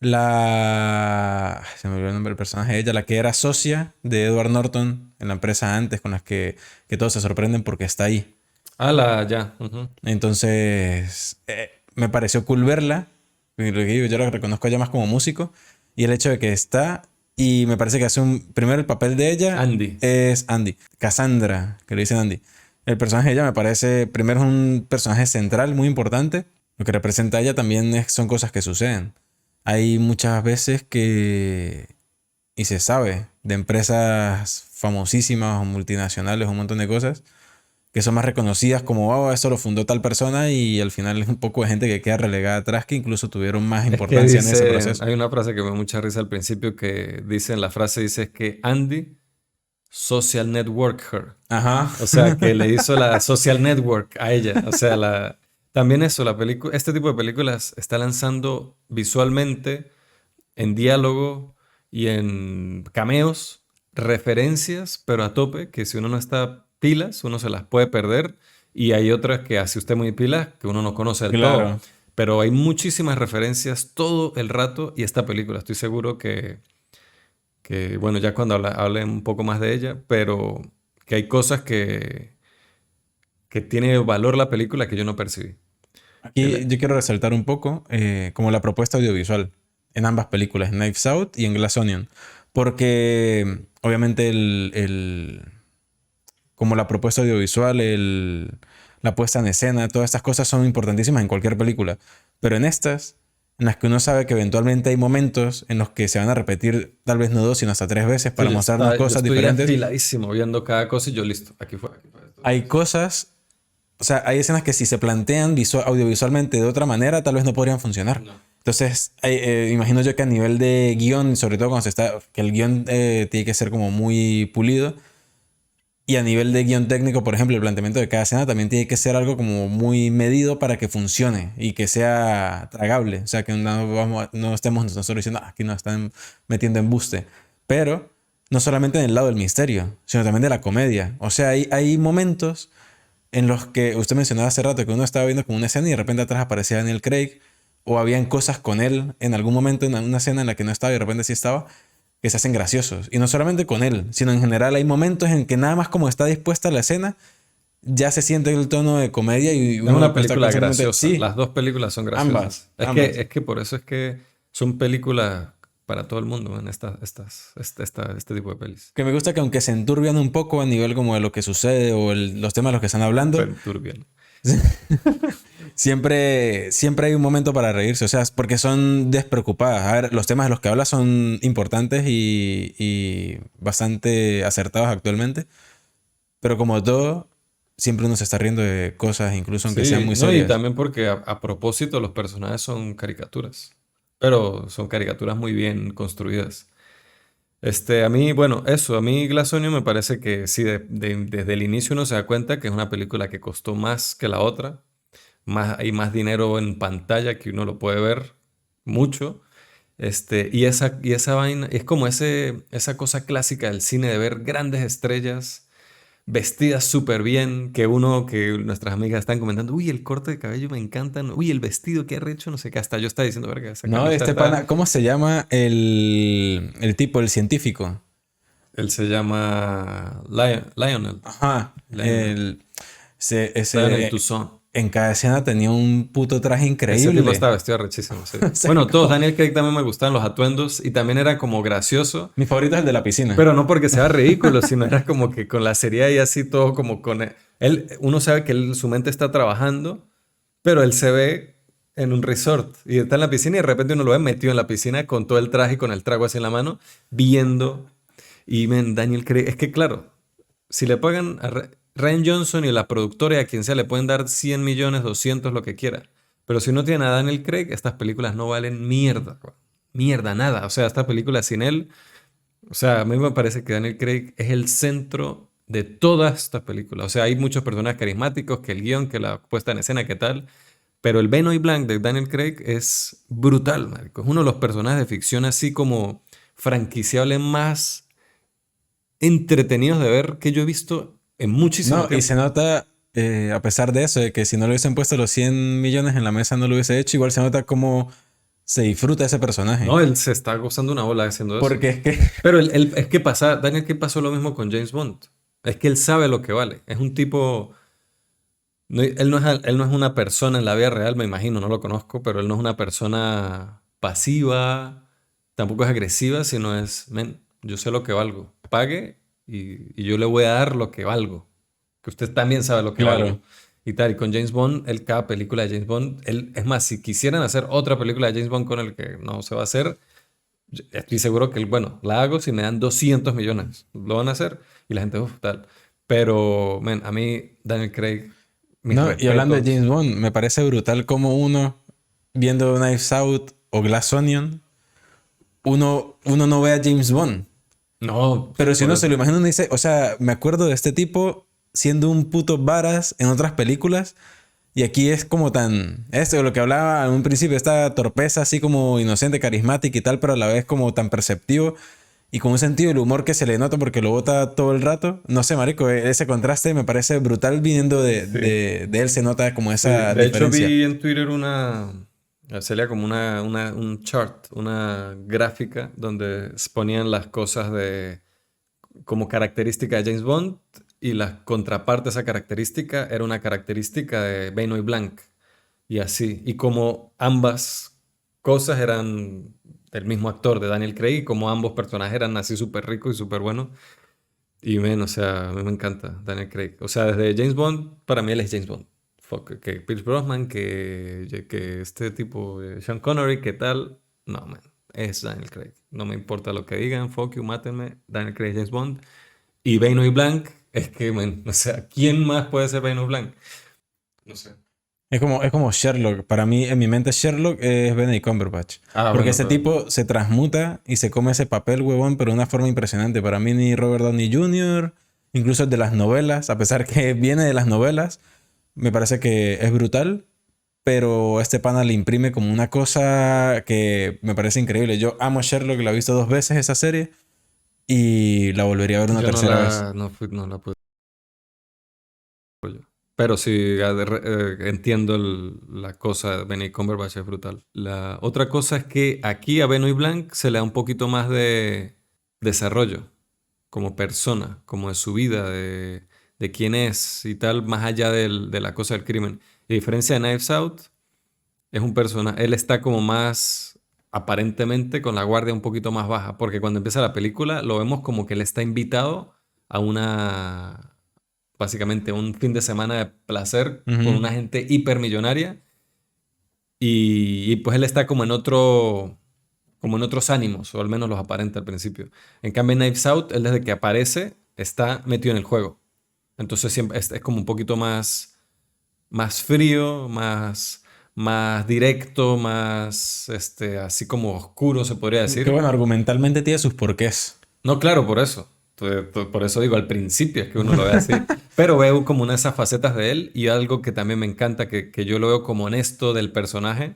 Speaker 2: Se me olvidó el nombre del personaje de ella, la que era socia de Edward Norton en la empresa antes, con las que todos se sorprenden porque está ahí.
Speaker 1: Ya. Ujú.
Speaker 2: Entonces, me pareció cool verla. Y lo que digo, yo la reconozco ya más como músico. Y el hecho de que está, y me parece que hace primero el papel de ella
Speaker 1: Andy.
Speaker 2: es Andy. Cassandra, que le dicen Andy. El personaje de ella me parece, primero es un personaje central muy importante. Lo que representa a ella también son cosas que suceden. Hay muchas veces y se sabe, de empresas famosísimas o multinacionales, un montón de cosas, que son más reconocidas como, oh, esto lo fundó tal persona y al final es un poco de gente que queda relegada atrás que incluso tuvieron más
Speaker 1: Es que
Speaker 2: importancia en ese proceso.
Speaker 1: hay una frase que me da mucha risa al principio que la frase dice es que Andy social network her.
Speaker 2: Ajá.
Speaker 1: O sea, que le hizo la social network a ella. O sea, también eso, este tipo de películas está lanzando visualmente, en diálogo y en cameos, referencias, pero a tope, que si uno no está pilas, uno se las puede perder. Y hay otras que hace usted muy pilas, que uno no conoce del todo.
Speaker 2: Claro.
Speaker 1: Pero hay muchísimas referencias todo el rato y esta película, estoy seguro bueno, ya cuando hable un poco más de ella, pero que hay cosas que tiene valor la película que yo no percibí.
Speaker 2: Aquí
Speaker 1: El-
Speaker 2: yo quiero resaltar un poco como la propuesta audiovisual en ambas películas, en Knives Out y en Glass Onion. Porque obviamente como la propuesta audiovisual, la puesta en escena, todas estas cosas son importantísimas en cualquier película. Pero en estas, en las que uno sabe que eventualmente hay momentos en los que se van a repetir tal vez no 2, sino hasta 3 veces para mostrarnos
Speaker 1: yo
Speaker 2: cosas
Speaker 1: estoy
Speaker 2: diferentes,
Speaker 1: afiladísimo viendo cada cosa y yo listo. Aquí fue esto.
Speaker 2: hay cosas, o sea, hay escenas que si se plantean audiovisualmente de otra manera, tal vez no podrían funcionar.
Speaker 1: No.
Speaker 2: Entonces, imagino yo que a nivel de guión, sobre todo cuando que el guión tiene que ser como muy pulido. Y a nivel de guión técnico, por ejemplo, el planteamiento de cada escena también tiene que ser algo como muy medido para que funcione y que sea tragable. O sea, que no estemos nosotros diciendo, aquí nos están metiendo embuste. Pero no solamente en el lado del misterio, sino también de la comedia. O sea, hay momentos en los que usted mencionaba hace rato que uno estaba viendo como una escena y de repente atrás aparecía Daniel Craig o habían cosas con él en algún momento en una escena en la que no estaba y de repente sí estaba que se hacen graciosos. Y no solamente con él, sino en general hay momentos en que nada más como está dispuesta la escena, ya se siente el tono de comedia y
Speaker 1: Es
Speaker 2: uno
Speaker 1: una
Speaker 2: está
Speaker 1: película
Speaker 2: constantemente,
Speaker 1: graciosa.
Speaker 2: sí,
Speaker 1: Las dos películas son graciosas.
Speaker 2: ambas, ambas.
Speaker 1: Es que por eso es que son películas para todo el mundo en este tipo de pelis.
Speaker 2: Que me gusta que aunque se enturbian un poco a nivel como de lo que sucede o los temas de los que están hablando,
Speaker 1: Perturbian.
Speaker 2: siempre hay un momento para reírse, o sea, porque son despreocupadas. A ver, los temas de los que habla son importantes y bastante acertados actualmente, pero como todo, siempre uno se está riendo de cosas, incluso aunque sean
Speaker 1: Sí,
Speaker 2: muy
Speaker 1: no, y
Speaker 2: serias.
Speaker 1: también porque a propósito los personajes son caricaturas, pero son caricaturas muy bien construidas. A mí, bueno, a mí Glass Onion me parece que sí, desde el inicio uno se da cuenta que es una película que costó más que la otra, hay más dinero en pantalla que uno lo puede ver mucho. Y esa vaina es como esa cosa clásica del cine de ver grandes estrellas vestidas súper bien, que nuestras amigas están comentando, uy, el corte de cabello me encanta, uy, el vestido, qué arrecho, no sé qué, hasta yo estaba diciendo, verga, esa
Speaker 2: No,
Speaker 1: camisa
Speaker 2: este
Speaker 1: está...
Speaker 2: pana, ¿cómo se llama el tipo, el científico?
Speaker 1: Él se llama Lionel,
Speaker 2: Ajá,
Speaker 1: Lionel, Lionel
Speaker 2: ese
Speaker 1: Toussaint.
Speaker 2: en cada escena tenía un puto traje
Speaker 1: Ese tipo
Speaker 2: increíble.
Speaker 1: estaba vestido arrechísimo, sí.
Speaker 2: O sea,
Speaker 1: Bueno, todos,
Speaker 2: como-
Speaker 1: Daniel Craig también me gustaban los atuendos y también era como gracioso,
Speaker 2: Mi favorito es el de la piscina.
Speaker 1: pero no porque sea ridículo, sino era como que con la seriedad y así todo como con él, uno sabe que su mente está trabajando, pero él se ve en un resort y está en la piscina y de repente uno lo ve metido en la piscina con todo el traje y con el trago así en la mano, viendo. Y men, Daniel Craig, es que claro, si le pagan a Ryan Johnson y la productora y a quien sea le pueden dar 100 millones, 200, lo que quiera. Pero si no tiene a Daniel Craig, estas películas no valen mierda, bro. Mierda, nada. O sea, esta película sin él, o sea, a mí me parece que Daniel Craig es el centro de todas estas películas. O sea, hay muchos personajes carismáticos, que el guión, que la puesta en escena, que tal. Pero el Benoit Blanc de Daniel Craig es brutal, marico. Es uno de los personajes de ficción así como franquiciable más entretenidos de ver que yo he visto en muchísimo
Speaker 2: No, y
Speaker 1: tiempo.
Speaker 2: se nota, a pesar de eso, de que si no le hubiesen puesto los 100 millones en la mesa no lo hubiese hecho, igual se nota como se disfruta ese personaje.
Speaker 1: No, él se está gozando una bola haciendo eso.
Speaker 2: Porque es que...
Speaker 1: Pero es que Daniel Craig pasó lo mismo con James Bond. Es que él sabe lo que vale. Es un tipo... él no es una persona en la vida real, me imagino, no lo conozco, pero él no es una persona pasiva, tampoco es agresiva, sino es, men, yo sé lo que valgo. Pague y yo le voy a dar lo que valgo. Que usted también sabe lo que valgo.
Speaker 2: Claro.
Speaker 1: Y tal, y con James Bond, cada película de James Bond, es más, si quisieran hacer otra película de James Bond con el que no se va a hacer, estoy seguro que, bueno, la hago si me dan 200 millones. Lo van a hacer y la gente, uff, tal. Pero, men, a mí, Daniel Craig, mis
Speaker 2: No, y hablando de
Speaker 1: respetos.
Speaker 2: James Bond, me parece brutal como uno, viendo Knives Out o Glass Onion, uno no ve a James Bond.
Speaker 1: No,
Speaker 2: Pero si
Speaker 1: por
Speaker 2: uno se
Speaker 1: eso.
Speaker 2: lo imagina, uno dice, o sea, me acuerdo de este tipo siendo un puto varas en otras películas. Y aquí es como tan... Esto de lo que hablaba en un principio, esta torpeza así como inocente, carismática y tal, pero a la vez como tan perceptivo y con un sentido del humor que se le nota porque lo bota todo el rato. No sé, marico, ese contraste me parece brutal viniendo
Speaker 1: Sí.
Speaker 2: de él, se nota como
Speaker 1: Sí,
Speaker 2: esa
Speaker 1: de hecho
Speaker 2: diferencia.
Speaker 1: vi en Twitter salía como un chart, una gráfica donde ponían las cosas como característica de James Bond y la contraparte de esa característica era una característica de Benoit Blanc y así. Y como ambas cosas eran del mismo actor, de Daniel Craig, y como ambos personajes eran así súper ricos y súper buenos. Y men, o sea, a mí me encanta Daniel Craig. O sea, desde James Bond, para mí él es James Bond. Fuck, que Pierce Brosnan, que este tipo, Sean Connery, ¿qué tal? No, man, es Daniel Craig. No me importa lo que digan, fuck you, mátenme. Daniel Craig es James Bond. Y Benoit Blanc, es que, man, o sea, ¿quién más puede ser Benoit Blanc? No sé.
Speaker 2: Es como Sherlock. Para mí, en mi mente, Sherlock es Benedict Cumberbatch.
Speaker 1: Ah,
Speaker 2: Porque
Speaker 1: bueno,
Speaker 2: ese
Speaker 1: pero...
Speaker 2: tipo se transmuta y se come ese papel, huevón, pero de una forma impresionante. Para mí, ni Robert Downey Jr., incluso el de las novelas, a pesar que viene de las novelas, me parece que es brutal. Pero este pana le imprime como una cosa que me parece increíble. Yo amo Sherlock, la he visto 2 veces esa serie y la volvería a ver una
Speaker 1: Yo
Speaker 2: tercera vez.
Speaker 1: no la pude. Pero sí, entiendo la cosa de Benny Cumberbatch es brutal. La otra cosa es que aquí a Benoit Blanc se le da un poquito más de desarrollo como persona, como de su vida, de quién es y tal, más allá de la cosa del crimen. Y a diferencia de Knives Out, es un personaje, él está como más aparentemente con la guardia un poquito más baja, porque cuando empieza la película lo vemos como que él está invitado a básicamente un fin de semana de placer con
Speaker 2: Ujú.
Speaker 1: una gente hipermillonaria y pues él está como en otros ánimos, o al menos los aparenta al principio. En cambio, en Knives Out, él desde que aparece está metido en el juego. Entonces siempre es como un poquito más frío, más directo, más así como oscuro, se podría
Speaker 2: Que
Speaker 1: decir.
Speaker 2: bueno, argumentalmente tiene sus porqués.
Speaker 1: No, claro, por eso. Por eso digo, al principio es que uno lo ve así. Pero veo como una de esas facetas de él y algo que también me encanta, que yo lo veo como honesto del personaje,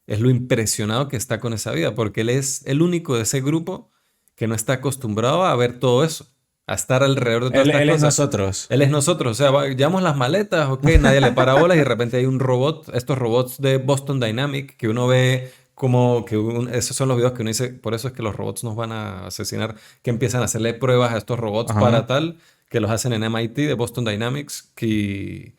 Speaker 1: es lo impresionado que está con esa vida, porque él es el único de ese grupo que no está acostumbrado a ver todo eso, a estar alrededor de todas estas
Speaker 2: Él es
Speaker 1: cosas.
Speaker 2: nosotros.
Speaker 1: Él es nosotros, o sea, llevamos las maletas, ok, nadie le para bolas y de repente hay un robot, estos robots de Boston Dynamic que uno ve como que esos son los videos que uno dice, por eso es que los robots nos van a asesinar, que empiezan a hacerle pruebas a estos robots para
Speaker 2: Ajá.
Speaker 1: tal, que los hacen en MIT de Boston Dynamics, que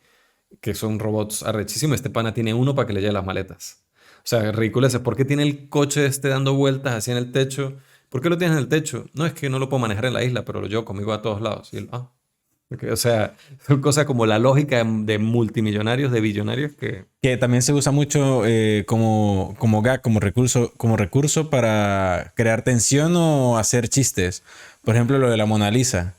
Speaker 1: son robots arrechísimos. Este pana tiene uno para que le lleve las maletas. O sea, ridículo ese. ¿Por qué tiene el coche dando vueltas así en el techo? ¿Por qué lo tienes en el techo? No, es que no lo puedo manejar en la isla, pero lo llevo conmigo a todos lados. Y él, ok. O sea, son cosas como la lógica de multimillonarios, de billonarios que...
Speaker 2: Que también se usa mucho como gag, como recurso para crear tensión o hacer chistes. Por ejemplo, lo de la Mona Lisa.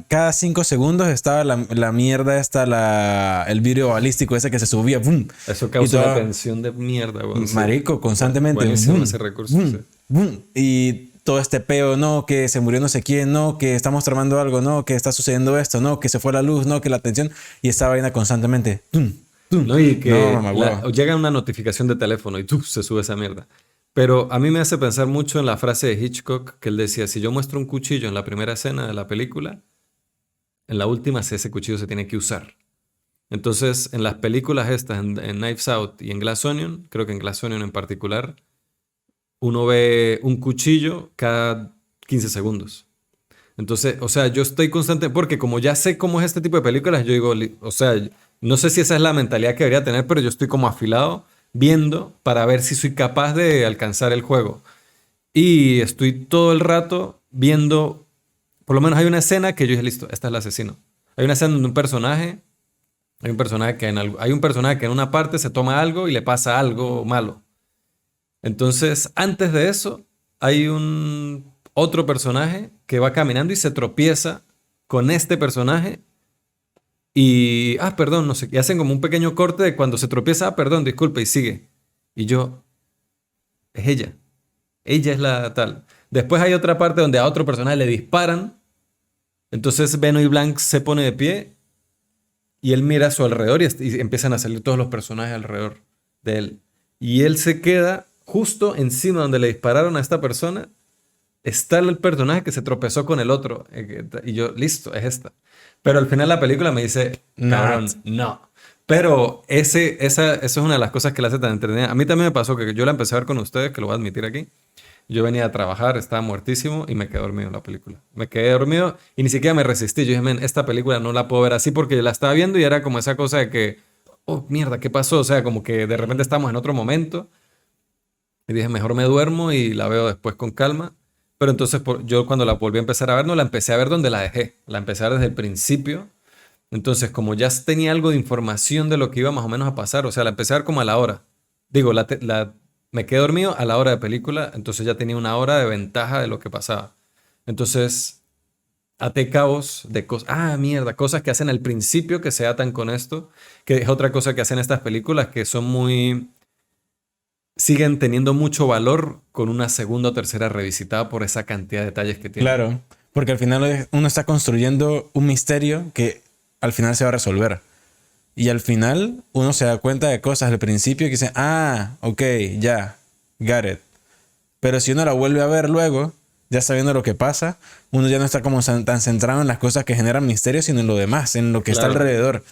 Speaker 2: Cada 5 segundos estaba la mierda esta, el vidrio balístico ese que se subía. ¡Bum!
Speaker 1: Eso
Speaker 2: Y
Speaker 1: causa una
Speaker 2: todo,
Speaker 1: tensión de mierda, weón, sí.
Speaker 2: marico, constantemente.
Speaker 1: Buenísimo
Speaker 2: ¡Bum!
Speaker 1: ese recurso, sí.
Speaker 2: ¡Bum! ¡Bum! Y todo este peo, no, que se murió no sé quién, no, que estamos tramando algo, no, que está sucediendo esto, no, que se fue la luz, no, que la tensión. Y esta vaina constantemente. ¡Tum! ¡Tum!
Speaker 1: No, y
Speaker 2: No,
Speaker 1: que
Speaker 2: mamá, huevo.
Speaker 1: llega una notificación de teléfono y ¡tú! Se sube esa mierda. Pero a mí me hace pensar mucho en la frase de Hitchcock que él decía, si yo muestro un cuchillo en la primera escena de la película, en la última ese cuchillo se tiene que usar. Entonces, en las películas estas, en Knives Out y en Glass Onion, creo que en Glass Onion en particular, uno ve un cuchillo cada 15 segundos. Entonces, o sea, yo estoy constante, porque como ya sé cómo es este tipo de películas, yo digo, o sea, no sé si esa es la mentalidad que debería tener, pero yo estoy como afilado viendo para ver si soy capaz de alcanzar el juego. Y estoy todo el rato viendo, por lo menos hay una escena que yo dije, listo, esta es el asesino. Hay una escena donde hay un personaje que en una parte se toma algo y le pasa algo malo. Entonces, antes de eso, hay un otro personaje que va caminando y se tropieza con este personaje y, perdón, no sé, y hacen como un pequeño corte de cuando se tropieza, perdón, disculpe, y sigue. Y yo, es ella. Ella es la tal. Después hay otra parte donde a otro personaje le disparan. Entonces Benoit Blanc se pone de pie y él mira a su alrededor y empiezan a salir todos los personajes alrededor de él. Y él se queda justo encima donde le dispararon a esta persona. Está el personaje que se tropezó con el otro. Y yo, listo, es esta. Pero al final la película me dice, cabrón, no. Pero esa es una de las cosas que la hace tan entretenida. A mí también me pasó que yo la empecé a ver con ustedes, que lo voy a admitir aquí. Yo venía a trabajar, estaba muertísimo y me quedé dormido en la película. Me quedé dormido y ni siquiera me resistí. Yo dije, men, esta película no la puedo ver así porque la estaba viendo y era como esa cosa de que, oh, mierda, ¿qué pasó? O sea, como que de repente estamos en otro momento. Y dije, mejor me duermo y la veo después con calma. Pero entonces yo cuando la volví a empezar a ver, no la empecé a ver donde la dejé. La empecé a ver desde el principio. Entonces, como ya tenía algo de información de lo que iba más o menos a pasar, o sea, la empecé a ver como a la hora. Digo, me quedé dormido a la hora de película, entonces ya tenía una hora de ventaja de lo que pasaba. Entonces, até cabos de cosas. Mierda, cosas que hacen al principio que se atan con esto, que es otra cosa que hacen estas películas que son muy. Siguen teniendo mucho valor con una segunda o tercera revisitada por esa cantidad de detalles que tienen.
Speaker 2: Claro, porque al final uno está construyendo un misterio que al final se va a resolver. Y al final uno se da cuenta de cosas al principio que dice, ok, ya, got it. Pero si uno la vuelve a ver luego, ya sabiendo lo que pasa, uno ya no está como tan centrado en las cosas que generan misterio, sino en lo demás, en lo que está alrededor.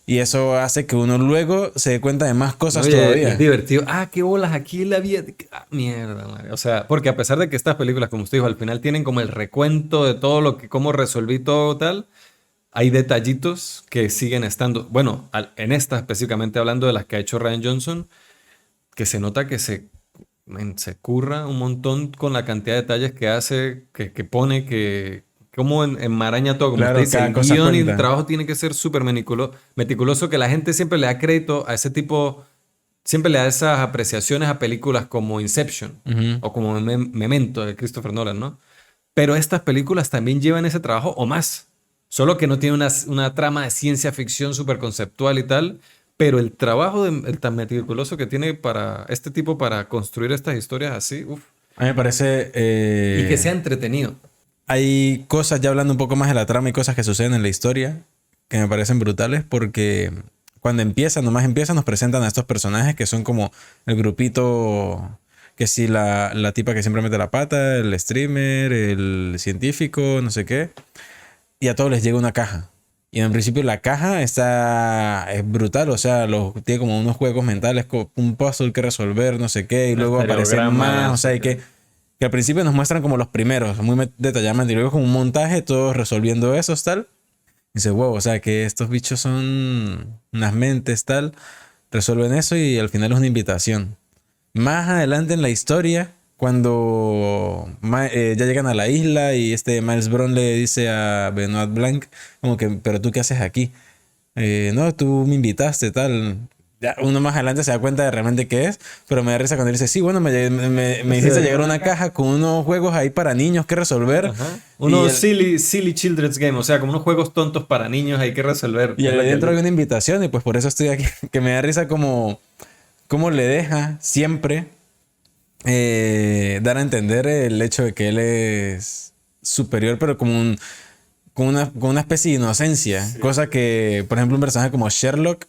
Speaker 2: Y eso hace que uno luego se dé cuenta de más cosas todavía.
Speaker 1: Es divertido. Qué bolas, aquí la vida. Mierda, madre. O sea, porque a pesar de que estas películas, como usted dijo, al final tienen como el recuento de todo lo que, cómo resolví todo tal, hay detallitos que siguen estando. Bueno, en esta específicamente hablando de las que ha hecho Rian Johnson, que se nota que se curra un montón con la cantidad de detalles que hace, que pone, que como enmaraña todo, como
Speaker 2: claro,
Speaker 1: usted dice, el guión y el trabajo tiene que ser súper meticuloso, que la gente siempre le da crédito a ese tipo, siempre le da esas apreciaciones a películas como Inception o como Memento de Christopher Nolan, ¿no? Pero estas películas también llevan ese trabajo o más, solo que no tiene una trama de ciencia ficción súper conceptual y tal, pero el trabajo el tan meticuloso que tiene para este tipo para construir estas historias así, uff.
Speaker 2: A mí me parece.
Speaker 1: Y que sea entretenido.
Speaker 2: Hay cosas, ya hablando un poco más de la trama y cosas que suceden en la historia que me parecen brutales porque cuando nomás empiezan, nos presentan a estos personajes que son como el grupito, que si la tipa que siempre mete la pata, el streamer, el científico, no sé qué, y a todos les llega una caja. Y en principio la caja es brutal, o sea, tiene como unos juegos mentales, un puzzle que resolver, no sé qué, y luego aparecen más, o sea, hay que al principio nos muestran como los primeros, muy detalladamente, y luego como un montaje, todos resolviendo eso, tal. Y dice, wow, o sea, que estos bichos son unas mentes, tal, resuelven eso y al final es una invitación. Más adelante en la historia, cuando ya llegan a la isla y Miles Bron le dice a Benoit Blanc, como que, pero tú qué haces aquí? No, tú me invitaste, tal. Ya uno más adelante se da cuenta de realmente qué es, pero me da risa cuando dice, sí, bueno, me hiciste llegar una caja con unos juegos ahí para niños que resolver.
Speaker 1: Unos silly children's game, o sea, como unos juegos tontos para niños hay que resolver.
Speaker 2: Y ahí dentro hay una invitación y pues por eso estoy aquí, que me da risa como le deja siempre dar a entender el hecho de que él es superior, pero como con una especie de inocencia, sí. Cosa que, por ejemplo, un personaje como Sherlock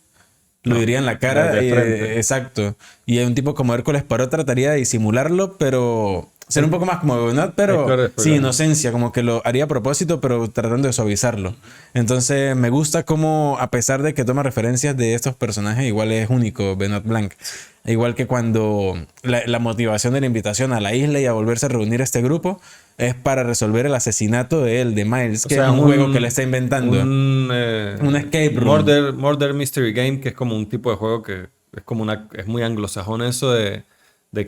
Speaker 2: lo diría en la cara. Exacto. Y un tipo como Hércules Poirot trataría de disimularlo, pero ser un poco más como Benoit, pero sin inocencia, como que lo haría a propósito, pero tratando de suavizarlo. Entonces me gusta como, a pesar de que toma referencias de estos personajes, igual es único Benoit Blanc. Igual que cuando la motivación de la invitación a la isla y a volverse a reunir este grupo es para resolver el asesinato de él, de Miles, que es un juego que le está inventando. Un escape room.
Speaker 1: Murder Mystery Game, que es como un tipo de juego que es como es muy anglosajón eso de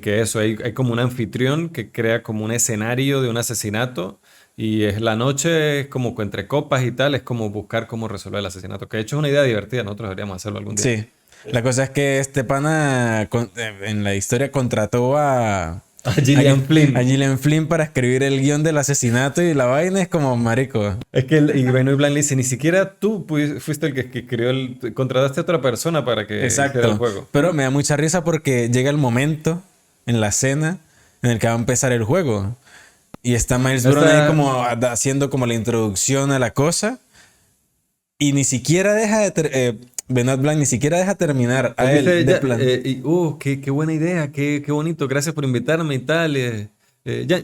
Speaker 1: que eso, hay como un anfitrión que crea como un escenario de un asesinato y es la noche, es como entre copas y tal, es como buscar cómo resolver el asesinato, que de hecho es una idea divertida, nosotros deberíamos hacerlo algún día.
Speaker 2: Sí, la cosa es que este pana en la historia contrató a
Speaker 1: Gillian Flynn.
Speaker 2: A Gillian Flynn para escribir el guión del asesinato y la vaina es como marico.
Speaker 1: Es que y Benoit Blanc le dice, ni siquiera tú fuiste el que escribió contrataste a otra persona para que
Speaker 2: exacto
Speaker 1: hiciera el juego.
Speaker 2: Pero me da mucha risa porque llega el momento en la escena en el que va a empezar el juego y está Miles Brown ahí como haciendo como la introducción a la cosa y ni siquiera deja de Benoit Blanc ni siquiera deja terminar a él
Speaker 1: dice,
Speaker 2: de plan.
Speaker 1: Qué buena idea, qué bonito, gracias por invitarme y tal. Ya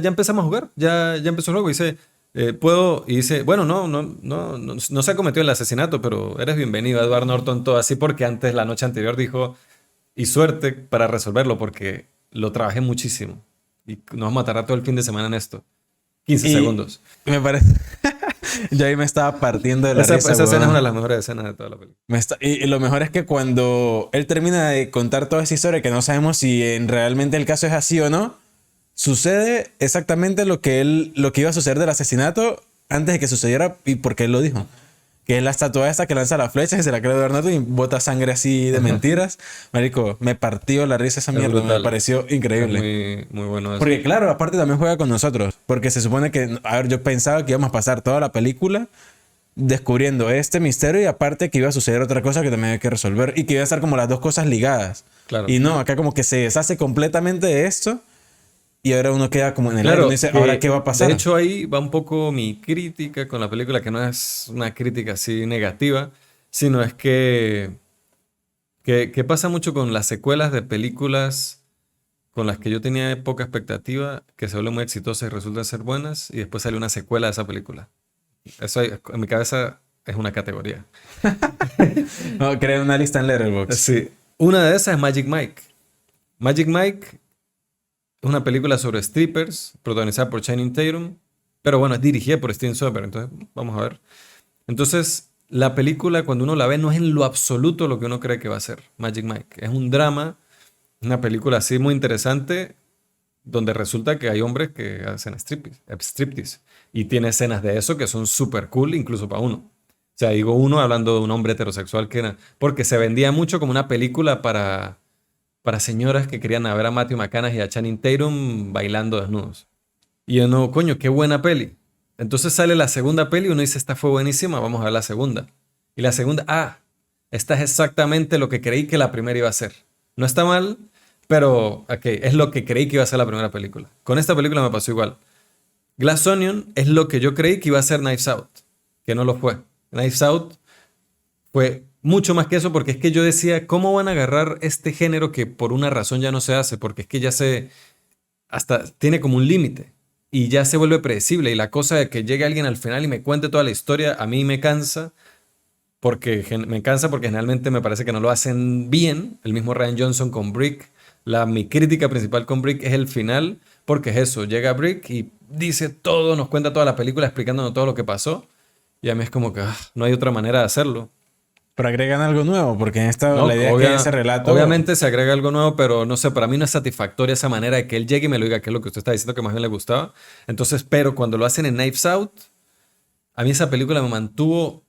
Speaker 1: empezamos a jugar, ya empezó el juego. Y dice, puedo, y dice, bueno, no se ha cometido el asesinato, pero eres bienvenido a Edward Norton, todo así, porque antes, la noche anterior, dijo, y suerte para resolverlo, porque lo trabajé muchísimo. Y nos vamos a tardar todo el fin de semana en esto. 15 segundos.
Speaker 2: Me parece... Yo ahí me estaba partiendo de la risa.
Speaker 1: Esa escena es una de las mejores escenas de toda la película.
Speaker 2: Y lo mejor es que cuando él termina de contar toda esa historia, que no sabemos si realmente el caso es así o no, sucede exactamente lo que iba a suceder del asesinato antes de que sucediera y porque él lo dijo. Que es la estatua esta que lanza la flecha y se la cree de Edward Norton y bota sangre así de mentiras. Marico, me partió la risa esa mierda. Me pareció increíble.
Speaker 1: Es muy bueno eso.
Speaker 2: Porque claro, aparte también juega con nosotros. Porque se supone que, a ver, yo pensaba que íbamos a pasar toda la película descubriendo este misterio y aparte que iba a suceder otra cosa que también hay que resolver y que iba a estar como las dos cosas ligadas.
Speaker 1: Claro.
Speaker 2: Y no, acá como que se deshace completamente de esto y ahora uno queda como en el aire y dice, ¿ahora qué va a pasar?
Speaker 1: De hecho, ahí va un poco mi crítica con la película, que no es una crítica así negativa, sino es que pasa mucho con las secuelas de películas con las que yo tenía poca expectativa, que se vuelven muy exitosas y resultan ser buenas, y después sale una secuela de esa película. Eso en mi cabeza es una categoría.
Speaker 2: No, creé una lista en Letterboxd.
Speaker 1: Sí. Una de esas es Magic Mike. Magic Mike es una película sobre strippers, protagonizada por Channing Tatum, pero bueno, es dirigida por Steven Soderbergh, entonces vamos a ver. Entonces, la película, cuando uno la ve, no es en lo absoluto lo que uno cree que va a ser Magic Mike. Es un drama, una película así muy interesante, donde resulta que hay hombres que hacen striptease. Y tiene escenas de eso que son súper cool, incluso para uno. O sea, digo uno hablando de un hombre heterosexual que era... Porque se vendía mucho como una película para señoras que querían ver a Matthew McConaughey y a Channing Tatum bailando desnudos. Y uno, coño, qué buena peli. Entonces sale la segunda peli y uno dice, esta fue buenísima, vamos a ver la segunda. Y la segunda, esta es exactamente lo que creí que la primera iba a ser. No está mal, pero es lo que creí que iba a ser la primera película. Con esta película me pasó igual. Glass Onion es lo que yo creí que iba a ser Knives Out, que no lo fue. Knives Out fue mucho más que eso, porque es que yo decía, ¿cómo van a agarrar este género que por una razón ya no se hace? Porque es que ya hasta tiene como un límite y ya se vuelve predecible. Y la cosa de que llegue alguien al final y me cuente toda la historia, a mí me cansa, porque generalmente me parece que no lo hacen bien. El mismo Rian Johnson con Brick. Mi crítica principal con Brick es el final, porque es eso, llega Brick y dice todo, nos cuenta toda la película explicándonos todo lo que pasó. Y a mí es como que no hay otra manera de hacerlo.
Speaker 2: Pero agregan algo nuevo, porque en esta la idea es que ese relato...
Speaker 1: Obviamente se agrega algo nuevo, pero no sé, para mí no es satisfactoria esa manera de que él llegue y me lo diga, que es lo que usted está diciendo que más bien le gustaba. Entonces, pero cuando lo hacen en Knives Out, a mí esa película me mantuvo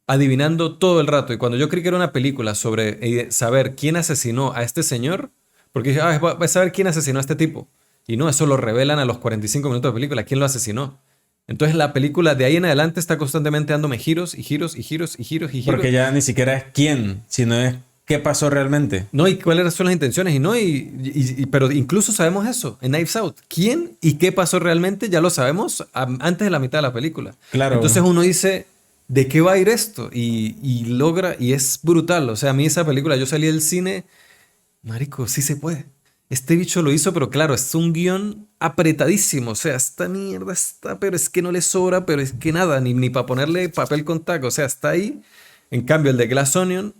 Speaker 1: adivinando todo el rato. Y cuando yo creí que era una película sobre saber quién asesinó a este señor, porque dije, va a saber quién asesinó a este tipo. Y no, eso lo revelan a los 45 minutos de película, quién lo asesinó. Entonces la película de ahí en adelante está constantemente dándome giros y giros y giros y giros y giros.
Speaker 2: Porque ya ni siquiera es quién, sino es qué pasó realmente.
Speaker 1: No, y cuáles son las intenciones. Pero incluso sabemos eso en Knives Out. ¿Quién y qué pasó realmente? Ya lo sabemos antes de la mitad de la película.
Speaker 2: Claro.
Speaker 1: Entonces uno dice, ¿de qué va a ir esto? Y logra, y es brutal. O sea, a mí esa película, yo salí del cine, marico, sí se puede. este bicho lo hizo, pero claro, es un guión apretadísimo. O sea, esta mierda está, pero es que no le sobra, pero es que nada, ni para ponerle papel con taco. O sea, está ahí. En cambio, el de Glass Onion,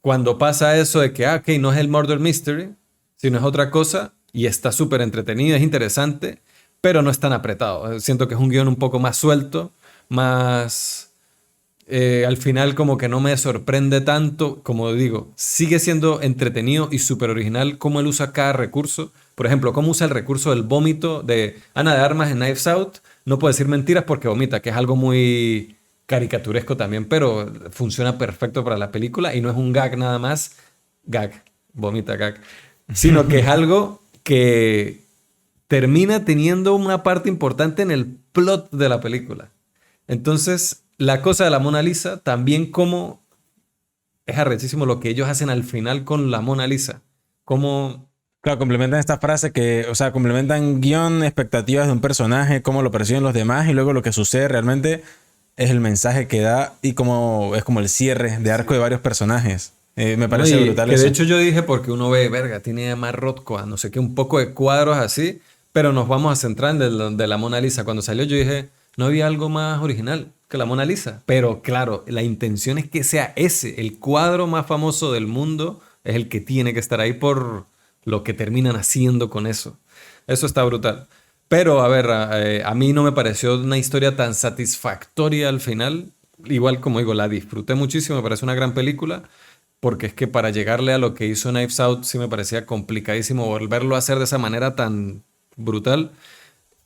Speaker 1: cuando pasa eso de que, ok, no es el Murder Mystery, sino es otra cosa, y está súper entretenido, es interesante, pero no es tan apretado. Siento que es un guión un poco más suelto, más... al final como que no me sorprende tanto, como digo, sigue siendo entretenido y súper original cómo él usa cada recurso. Por ejemplo, cómo usa el recurso del vómito de Ana de Armas en Knives Out. No puedo decir mentiras porque vomita, que es algo muy caricaturesco también, pero funciona perfecto para la película y no es un gag nada más, gag, vomita gag, sino que es algo que termina teniendo una parte importante en el plot de la película. Entonces, la cosa de la Mona Lisa, también como es arrechísimo lo que ellos hacen al final con la Mona Lisa. Como,
Speaker 2: Claro, complementan esta frase que, o sea, complementan guión, expectativas de un personaje, cómo lo perciben los demás y luego lo que sucede realmente es el mensaje que da y como es como el cierre de arco de varios personajes. Me
Speaker 1: ¿no?
Speaker 2: parece
Speaker 1: Y
Speaker 2: brutal
Speaker 1: que de
Speaker 2: eso.
Speaker 1: hecho yo dije porque uno ve, verga, tiene a Rothko, no sé qué, un poco de cuadros así, pero nos vamos a centrar en el de la Mona Lisa. Cuando salió yo dije, no había algo más original que la Mona Lisa. Pero claro, la intención es que sea ese, el cuadro más famoso del mundo, es el que tiene que estar ahí por lo que terminan haciendo con eso. Eso está brutal. Pero a ver, a mí no me pareció una historia tan satisfactoria al final. Igual como digo, la disfruté muchísimo, me parece una gran película, porque es que para llegarle a lo que hizo Knives Out sí me parecía complicadísimo volverlo a hacer de esa manera tan brutal.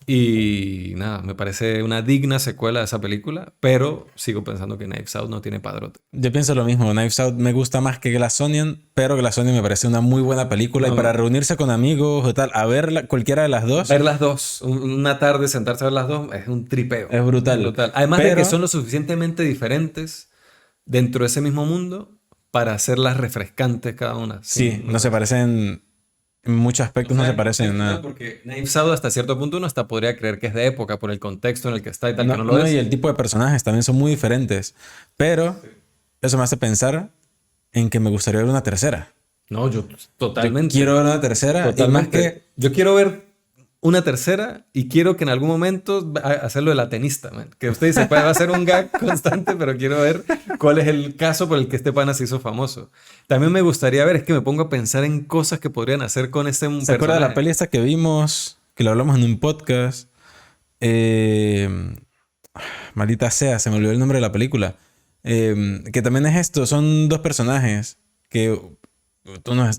Speaker 1: Y nada, me parece una digna secuela de esa película, pero sigo pensando que Knives Out no tiene padrote.
Speaker 2: Yo pienso lo mismo, Knives Out me gusta más que Glass Onion, pero Glass Onion me parece una muy buena película y para
Speaker 1: No,
Speaker 2: reunirse con amigos o tal, a ver cualquiera de las dos,
Speaker 1: ver las dos, una tarde sentarse a ver las dos es un tripeo.
Speaker 2: es
Speaker 1: Es
Speaker 2: brutal.
Speaker 1: brutal. Además de que
Speaker 2: Pero
Speaker 1: son lo suficientemente diferentes dentro de ese mismo mundo para hacerlas refrescantes cada una.
Speaker 2: sí,
Speaker 1: Sin,
Speaker 2: no se parecen, en muchos
Speaker 1: o
Speaker 2: aspectos no
Speaker 1: sea,
Speaker 2: se
Speaker 1: en
Speaker 2: parecen en
Speaker 1: contexto, ¿no?
Speaker 2: nada.
Speaker 1: Porque Knives Out hasta cierto punto uno hasta podría creer que es de época por el contexto en el que está y tal, que
Speaker 2: No,
Speaker 1: no lo
Speaker 2: no, y
Speaker 1: es.
Speaker 2: el tipo de personajes también son muy diferentes, pero eso me hace pensar en que me gustaría ver una tercera.
Speaker 1: No, yo
Speaker 2: Yo quiero
Speaker 1: totalmente.
Speaker 2: ver una tercera y más
Speaker 1: Totalmente.
Speaker 2: que...
Speaker 1: Yo quiero ver una tercera y quiero que en algún momento hacerlo de la tenista, man. Que usted dice, va a ser un gag constante, pero quiero ver cuál es el caso por el que este pana se hizo famoso. También me gustaría ver, es que me pongo a pensar en cosas que podrían hacer con ese
Speaker 2: ¿Se acuerda de la
Speaker 1: personaje.
Speaker 2: peli esta que vimos, que lo hablamos en un podcast? Eh, Maldita sea, se me olvidó el nombre de la película. Que también es esto, son dos personajes que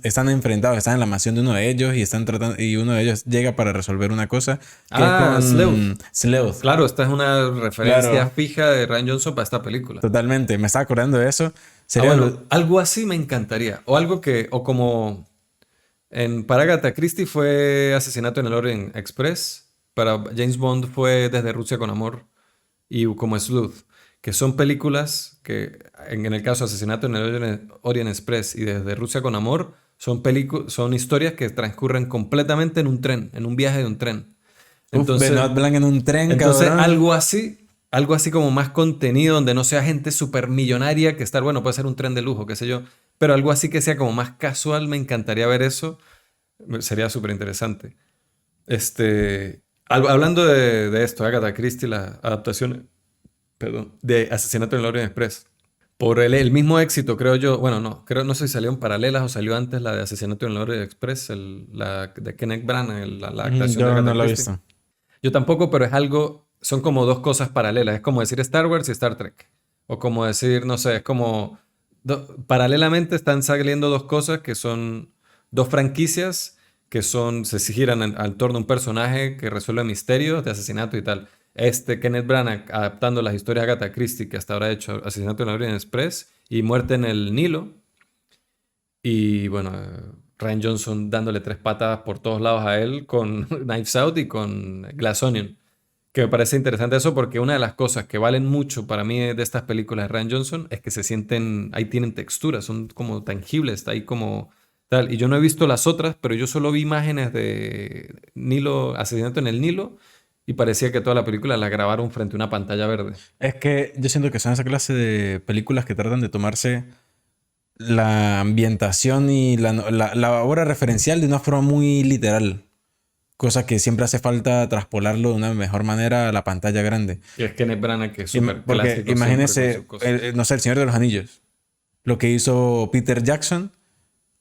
Speaker 2: están enfrentados, están en la mansión de uno de ellos y están tratando, y uno de ellos llega para resolver una cosa que es
Speaker 1: Ah, Sleuth.
Speaker 2: con Sleuth.
Speaker 1: Claro, esta es una referencia
Speaker 2: Claro,
Speaker 1: fija de Ryan Johnson para esta película.
Speaker 2: totalmente. Me estaba acordando de eso.
Speaker 1: Ah,
Speaker 2: Sería
Speaker 1: bueno, algo así me encantaría. O algo que, o como para Agatha Christie fue Asesinato en el Orient Express, para James Bond fue Desde Rusia con Amor y como Sleuth, que son películas que, en el caso Asesinato en el Orient Express y Desde Rusia con Amor, son historias que transcurren completamente en un tren, en un viaje de un tren. Entonces,
Speaker 2: Benoit Blanc en un tren,
Speaker 1: entonces,
Speaker 2: cabrón.
Speaker 1: algo así como más contenido, donde no sea gente súper millonaria, que estar, bueno, puede ser un tren de lujo, qué sé yo, pero algo así que sea como más casual, me encantaría ver eso, sería súper interesante. Hablando de esto, Agatha Christie, la adaptación, perdón, de Asesinato en el Orient Express, por el mismo éxito, creo yo, bueno, no, no sé si salió en paralelas o salió antes la de Asesinato en el Orient Express, la de Kenneth Branagh, la adaptación de
Speaker 2: Yo no
Speaker 1: Agatha
Speaker 2: lo he
Speaker 1: Christie.
Speaker 2: visto.
Speaker 1: Yo tampoco, pero es algo, son como dos cosas paralelas. Es como decir Star Wars y Star Trek. O como decir, no sé, es como... paralelamente están saliendo dos cosas que son dos franquicias que se giran al torno de un personaje que resuelve misterios de asesinato y tal. Kenneth Branagh adaptando las historias de Agatha Christie que hasta ahora ha hecho Asesinato en la Orient Express y Muerte en el Nilo. Y bueno, Ryan Johnson dándole tres patadas por todos lados a él con Knives Out y con Glass Onion. Que me parece interesante eso porque una de las cosas que valen mucho para mí de estas películas de Ryan Johnson es que se sienten, ahí tienen textura, son como tangibles, ahí como tal. Y yo no he visto las otras, pero yo solo vi imágenes de Nilo, Asesinato en el Nilo, y parecía que toda la película la grabaron frente a una pantalla verde.
Speaker 2: Es que yo siento que son esa clase de películas que tratan de tomarse la ambientación y la obra referencial de una forma muy literal. Cosa que siempre hace falta traspolarlo de una mejor manera a la pantalla grande.
Speaker 1: Y es Kenneth Branagh, que es súper
Speaker 2: Porque
Speaker 1: clásico siempre con sus
Speaker 2: imagínese,
Speaker 1: cosas.
Speaker 2: no sé, El Señor de los Anillos. Lo que hizo Peter Jackson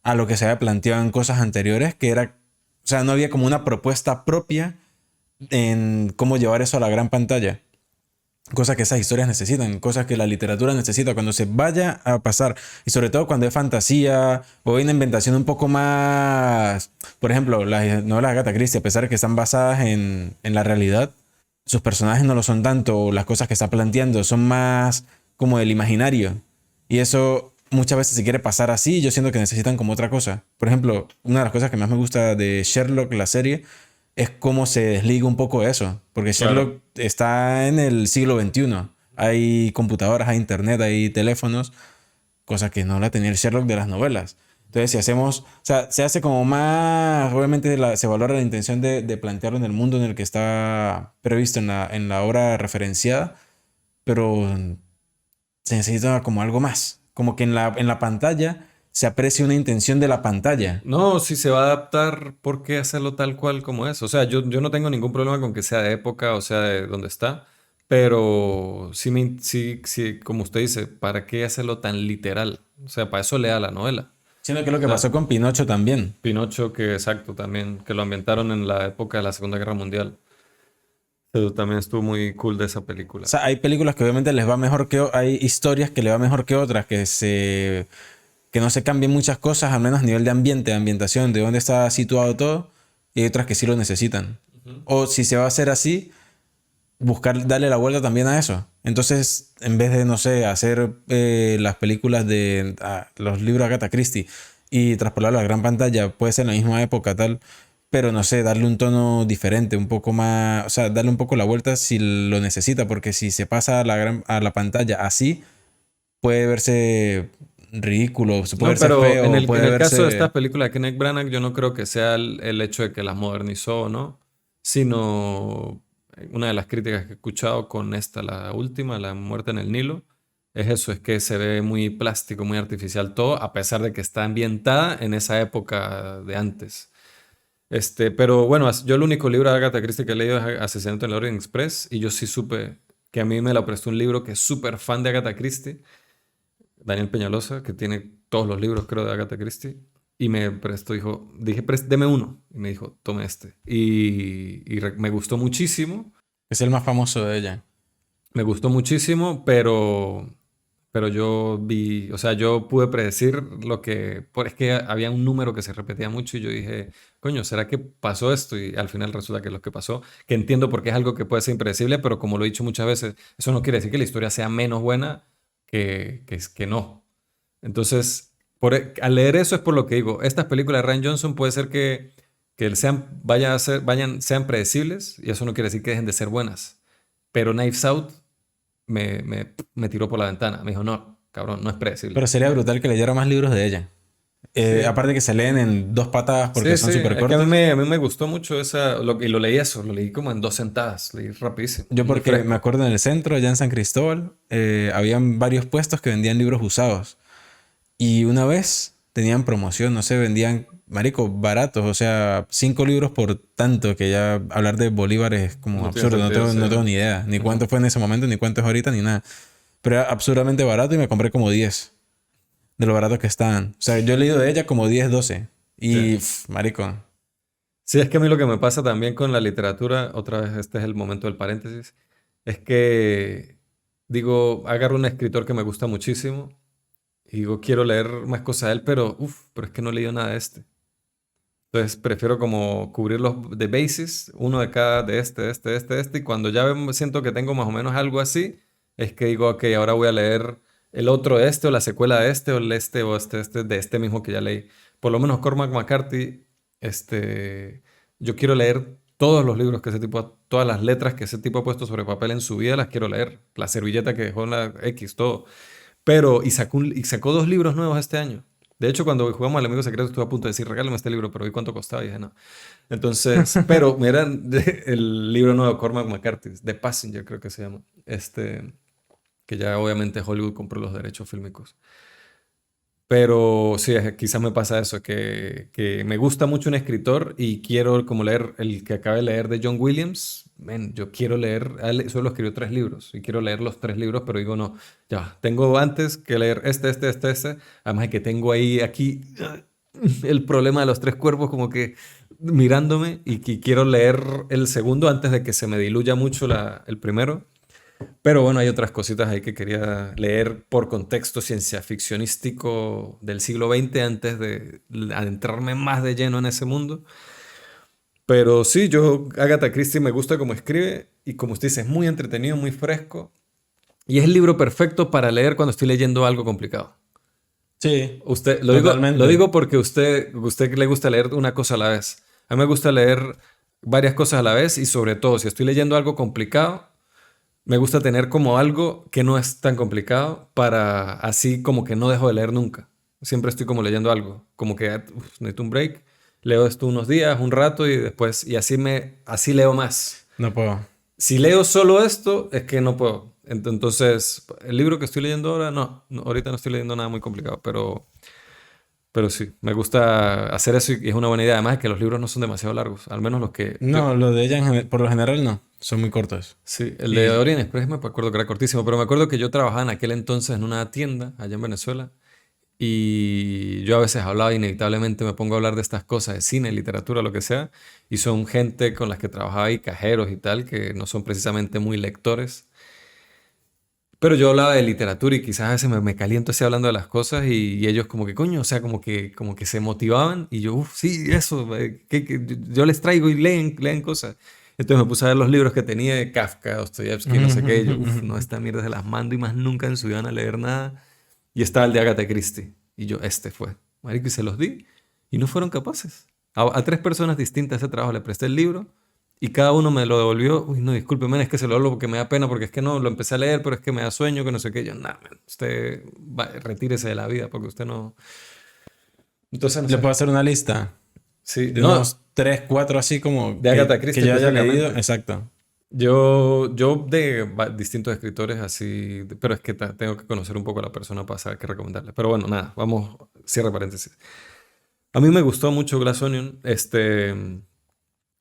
Speaker 2: a lo que se había planteado en cosas anteriores, que era, o sea, no había como una propuesta propia en cómo llevar eso a la gran pantalla. Cosas que esas historias necesitan, cosas que la literatura necesita cuando se vaya a pasar. Y sobre todo cuando es fantasía o hay una inventación un poco más... Por ejemplo, las novelas de Agatha Christie, a pesar de que están basadas en la realidad, sus personajes no lo son tanto, o las cosas que está planteando son más como del imaginario. Y eso muchas veces se quiere pasar así, yo siento que necesitan como otra cosa. Por ejemplo, una de las cosas que más me gusta de Sherlock, la serie, es cómo se desliga un poco de eso. Porque
Speaker 1: Claro.
Speaker 2: Sherlock está en el siglo XXI. Hay computadoras, hay internet, hay teléfonos, cosa que no la tenía el Sherlock de las novelas. Entonces, si hacemos, o sea, se hace como más, obviamente se valora la intención de plantearlo en el mundo en el que está previsto en la obra referenciada, pero se necesita como algo más. Como que en la pantalla se aprecia una intención de la pantalla.
Speaker 1: No, si se va a adaptar, ¿por qué hacerlo tal cual como es? O sea, yo no tengo ningún problema con que sea de época o sea de donde está, pero sí, como usted dice, ¿para qué hacerlo tan literal? O sea, para eso lea la novela.
Speaker 2: Siendo que
Speaker 1: O
Speaker 2: lo que
Speaker 1: sea,
Speaker 2: pasó con Pinocho también.
Speaker 1: Pinocho, que exacto, también, que lo ambientaron en la época de la Segunda Guerra Mundial. Pero también estuvo muy cool de esa
Speaker 2: O
Speaker 1: película.
Speaker 2: sea, hay películas que obviamente les va mejor que... Hay historias que le va mejor que otras, que no se cambien muchas cosas, al menos a nivel de ambiente, de ambientación, de dónde está situado todo, y hay otras que sí lo necesitan.
Speaker 1: Ujú.
Speaker 2: O si se va a hacer así, buscar darle la vuelta también a eso. Entonces, en vez de, no sé, hacer las películas de los libros de Agatha Christie y traspolarlo a la gran pantalla, puede ser en la misma época, tal, pero no sé, darle un tono diferente, un poco más, o sea, darle un poco la vuelta si lo necesita, porque si se pasa a la pantalla así, puede verse ridículo, se puede
Speaker 1: No,
Speaker 2: verse
Speaker 1: pero
Speaker 2: feo,
Speaker 1: en
Speaker 2: puede
Speaker 1: el caso de
Speaker 2: verse...
Speaker 1: estas películas de Kenneth Branagh, yo no creo que sea el hecho de que las modernizó o no, sino una de las críticas que he escuchado con esta, la última, La muerte en el Nilo, es eso, es que se ve muy plástico, muy artificial todo, a pesar de que está ambientada en esa época de antes. Pero bueno, yo el único libro de Agatha Christie que he leído es Asesinato en el Orient Express, y yo sí supe que a mí me lo prestó un libro que es súper fan de Agatha Christie, Daniel Peñalosa, que tiene todos los libros, creo, de Agatha Christie, y me prestó, dije, Deme uno", y me dijo, tome este. Me gustó muchísimo,
Speaker 2: Es el más famoso de ella.
Speaker 1: pero yo vi, o sea, yo pude predecir es que había un número que se repetía mucho y yo dije, coño, ¿será que pasó esto? Y al final resulta que es lo que pasó, que entiendo porque es algo que puede ser impredecible, pero como lo he dicho muchas veces, eso no quiere decir que la historia sea menos buena que no. Entonces, al leer eso es por lo que digo, estas películas de Ryan Johnson puede ser que sean predecibles y eso no quiere decir que dejen de ser buenas. Pero Knives Out me tiró por la ventana. Me dijo, no, cabrón, no es
Speaker 2: Pero
Speaker 1: predecible.
Speaker 2: sería brutal que leyera más libros de ella.
Speaker 1: Sí,
Speaker 2: Aparte que se leen en dos patadas porque
Speaker 1: sí,
Speaker 2: son
Speaker 1: sí.
Speaker 2: súper
Speaker 1: Es que
Speaker 2: cortos.
Speaker 1: a mí me gustó mucho y lo leí eso, lo leí como en 2 sentadas, leí rapidísimo,
Speaker 2: Yo
Speaker 1: muy
Speaker 2: porque me
Speaker 1: fresco.
Speaker 2: acuerdo en el centro, allá en San Cristóbal, habían varios puestos que vendían libros usados. Y una vez tenían promoción, no sé, vendían, marico, baratos. O sea, 5 libros por tanto, que ya hablar de Bolívar es como
Speaker 1: No tiene
Speaker 2: absurdo.
Speaker 1: sentido, sí.
Speaker 2: No tengo ni idea. Ni cuánto
Speaker 1: Ujú.
Speaker 2: fue en ese momento, ni cuánto es ahorita, ni nada. Pero era absurdamente barato y me compré como 10 de lo baratos que estaban. O sea, yo he leído de ella como 10 12.
Speaker 1: Sí.
Speaker 2: Y, marico.
Speaker 1: Sí, es que a mí lo que me pasa también con la literatura, otra vez este es el momento del paréntesis, es que digo, agarro un escritor que me gusta muchísimo y digo, quiero leer más cosas de él, pero es que no he leído nada de este. Entonces prefiero como cubrir los de basis, uno de cada, de este, y cuando ya siento que tengo más o menos algo así, es que digo, ok, ahora voy a leer el otro de este, o la secuela de este, o el de este mismo que ya leí. Por lo menos Cormac McCarthy, yo quiero leer todos los libros que ese tipo, todas las letras que ese tipo ha puesto sobre papel en su vida, las quiero leer. La servilleta que dejó en la X, todo. Y sacó 2 libros nuevos este año. De hecho, cuando jugamos al Amigo Secreto estuve a punto de decir, regálame este libro, pero vi cuánto costaba y dije, no. Entonces, pero mira, el libro nuevo de Cormac McCarthy, The Passenger creo que se llama, que ya obviamente Hollywood compró los derechos fílmicos. Pero sí, quizás me pasa eso, que me gusta mucho un escritor y quiero como leer el que acabé de leer de John Williams. Men, yo quiero leer, él solo escribió 3 libros y quiero leer los 3 libros, pero digo, no, ya, tengo antes que leer este. Además de que tengo ahí, aquí, el problema de los 3 cuerpos, como que mirándome y que quiero leer el segundo antes de que se me diluya mucho el primero. Pero bueno, hay otras cositas ahí que quería leer por contexto ciencia ficcionístico del siglo XX antes de adentrarme más de lleno en ese mundo. Pero sí, Agatha Christie me gusta cómo escribe y como usted dice, es muy entretenido, muy fresco. Y es el libro perfecto para leer cuando estoy leyendo algo complicado.
Speaker 2: Sí,
Speaker 1: Lo
Speaker 2: totalmente.
Speaker 1: digo porque usted le gusta leer una cosa a la vez. A mí me gusta leer varias cosas a la vez y sobre todo si estoy leyendo algo complicado, me gusta tener como algo que no es tan complicado para así como que no dejo de leer nunca. Siempre estoy como leyendo algo, como que necesito un break, leo esto unos días, un rato y después, y así leo más.
Speaker 2: No puedo.
Speaker 1: Si leo solo esto, es que no puedo. Entonces, el libro que estoy leyendo ahora, no, ahorita no estoy leyendo nada muy complicado, pero sí, me gusta hacer eso y es una buena idea. Además, que los libros no son demasiado largos, al menos los que yo.
Speaker 2: No, lo de ella por lo general no. Son muy cortos.
Speaker 1: Sí, el de
Speaker 2: Y
Speaker 1: Orient Express me acuerdo que era cortísimo, pero me acuerdo que yo trabajaba en aquel entonces en una tienda allá en Venezuela y yo a veces hablaba, inevitablemente me pongo a hablar de estas cosas, de cine, literatura, lo que sea, y son gente con las que trabajaba ahí, cajeros y tal, que no son precisamente muy lectores. Pero yo hablaba de literatura y quizás a veces me caliento así hablando de las cosas y ellos como que coño, o sea, como que se motivaban y yo, uff, sí, eso, yo les traigo y leen cosas. Entonces me puse a ver los libros que tenía de Kafka, Dostoyevsky, no sé qué, y yo, uff, no, esta mierda se las mando y más nunca en su vida van a leer nada. Y estaba el de Agatha Christie y yo, este fue. Marico, y se los di y no fueron capaces. A 3 personas distintas ese trabajo le presté el libro y cada uno me lo devolvió. Uy, no, discúlpeme, es que se lo hablo porque me da pena, porque es que no, lo empecé a leer, pero es que me da sueño, que no sé qué. Yo, nada, usted retírese de la vida porque usted no. Entonces, no
Speaker 2: le
Speaker 1: sé.
Speaker 2: puedo hacer una lista
Speaker 1: Sí,
Speaker 2: de
Speaker 1: no,
Speaker 2: unos 3 4 así como
Speaker 1: de Agatha
Speaker 2: que
Speaker 1: Christie
Speaker 2: yo haya leído.
Speaker 1: específicamente.
Speaker 2: Exacto.
Speaker 1: Yo de distintos escritores así, pero es que tengo que conocer un poco a la persona para saber qué recomendarle. Pero bueno, nada, vamos, cierre paréntesis. A mí me gustó mucho Glass Onion,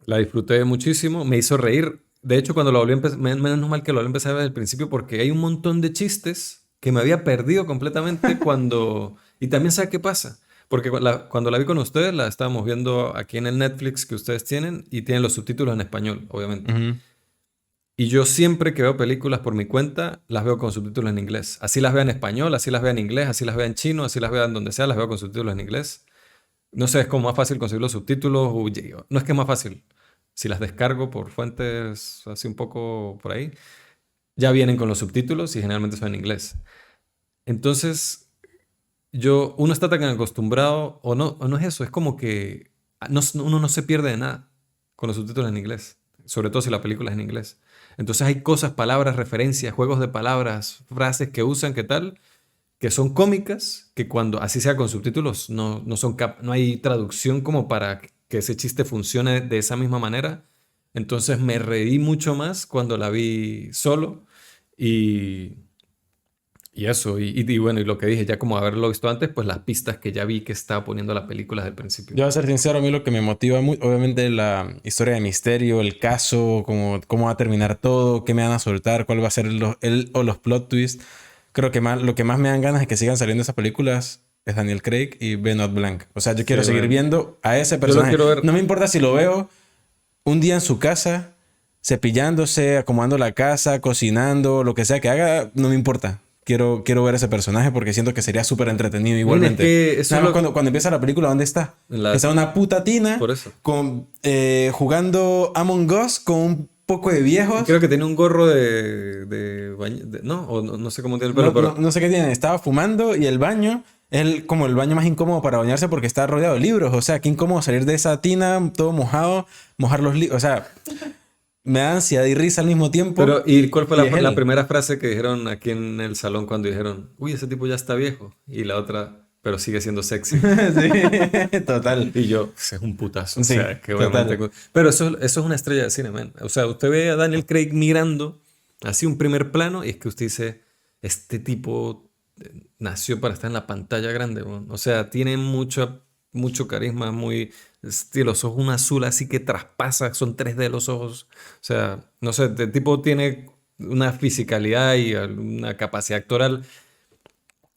Speaker 1: la disfruté muchísimo, me hizo reír. De hecho, cuando lo volví a empezar, menos mal que lo volví a empezar a ver desde el principio porque hay un montón de chistes que me había perdido completamente cuando. Y también sabe qué pasa. Porque cuando la vi con ustedes, la estábamos viendo aquí en el Netflix que ustedes tienen y tienen los subtítulos en español, obviamente.
Speaker 2: Ujú.
Speaker 1: Y yo siempre que veo películas por mi cuenta, las veo con subtítulos en inglés. Así las veo en español, así las veo en inglés, así las veo en chino, así las veo en donde sea, las veo con subtítulos en inglés. No sé, es como más fácil conseguir los subtítulos. No es que es más fácil. Si las descargo por fuentes así un poco por ahí, ya vienen con los subtítulos y generalmente son en inglés. Entonces, uno está tan acostumbrado, o no es eso, es como que uno no se pierde de nada con los subtítulos en inglés, sobre todo si la película es en inglés. Entonces hay cosas, palabras, referencias, juegos de palabras, frases que usan, ¿qué tal? Que son cómicas, que cuando así sea con subtítulos, no hay traducción como para que ese chiste funcione de esa misma manera. Entonces me reí mucho más cuando la vi solo y, y eso, y bueno, y lo que dije, ya como haberlo visto antes, pues las pistas que ya vi que estaba poniendo la película desde el principio.
Speaker 2: Yo voy a ser sincero, a mí lo que me motiva muy, obviamente la historia de misterio, el caso, cómo va a terminar todo, qué me van a soltar, cuál va a ser o los plot twists. Creo que lo que más me dan ganas de que sigan saliendo esas películas es Daniel Craig y Benoit Blanc. O sea, yo
Speaker 1: Sí,
Speaker 2: quiero seguir
Speaker 1: man.
Speaker 2: viendo a ese
Speaker 1: Yo lo
Speaker 2: personaje.
Speaker 1: quiero ver.
Speaker 2: No me importa si lo veo un día en su casa, cepillándose, acomodando la casa, cocinando, lo que sea que haga, no me importa. Quiero ver ese personaje porque siento que sería súper entretenido
Speaker 1: Men, es
Speaker 2: igualmente.
Speaker 1: que eso
Speaker 2: Nada
Speaker 1: es
Speaker 2: más
Speaker 1: lo.
Speaker 2: cuando empieza la película, ¿dónde está?
Speaker 1: En
Speaker 2: Está una puta tina
Speaker 1: por eso.
Speaker 2: jugando Among Us con un poco de
Speaker 1: Y
Speaker 2: viejos.
Speaker 1: creo que tenía un gorro no, o no sé cómo tiene el pelo, pero.
Speaker 2: No sé qué tiene. Estaba fumando y el baño es como el baño más incómodo para bañarse porque está rodeado de libros. O sea, qué incómodo salir de esa tina todo mojado, mojar los libros. O sea, me da ansiedad y risa al mismo tiempo.
Speaker 1: ¿Y cuál fue
Speaker 2: Y
Speaker 1: la,
Speaker 2: es
Speaker 1: la
Speaker 2: él.
Speaker 1: primera frase que dijeron aquí en el salón cuando dijeron, uy, ese tipo ya está viejo? Y la otra, pero sigue siendo sexy.
Speaker 2: Sí, total.
Speaker 1: Y yo, "Ese es un putazo, o
Speaker 2: Sí,
Speaker 1: sea, que obviamente.
Speaker 2: total.
Speaker 1: Pero eso es una estrella de cine, man. O sea, usted ve a Daniel Craig mirando así un primer plano y es que usted dice, este tipo nació para estar en la pantalla grande, weón. O sea, tiene mucho carisma, tiene los ojos un azul así que traspasa, son 3D los ojos. O sea, no sé, el tipo tiene una fisicalidad y una capacidad actoral.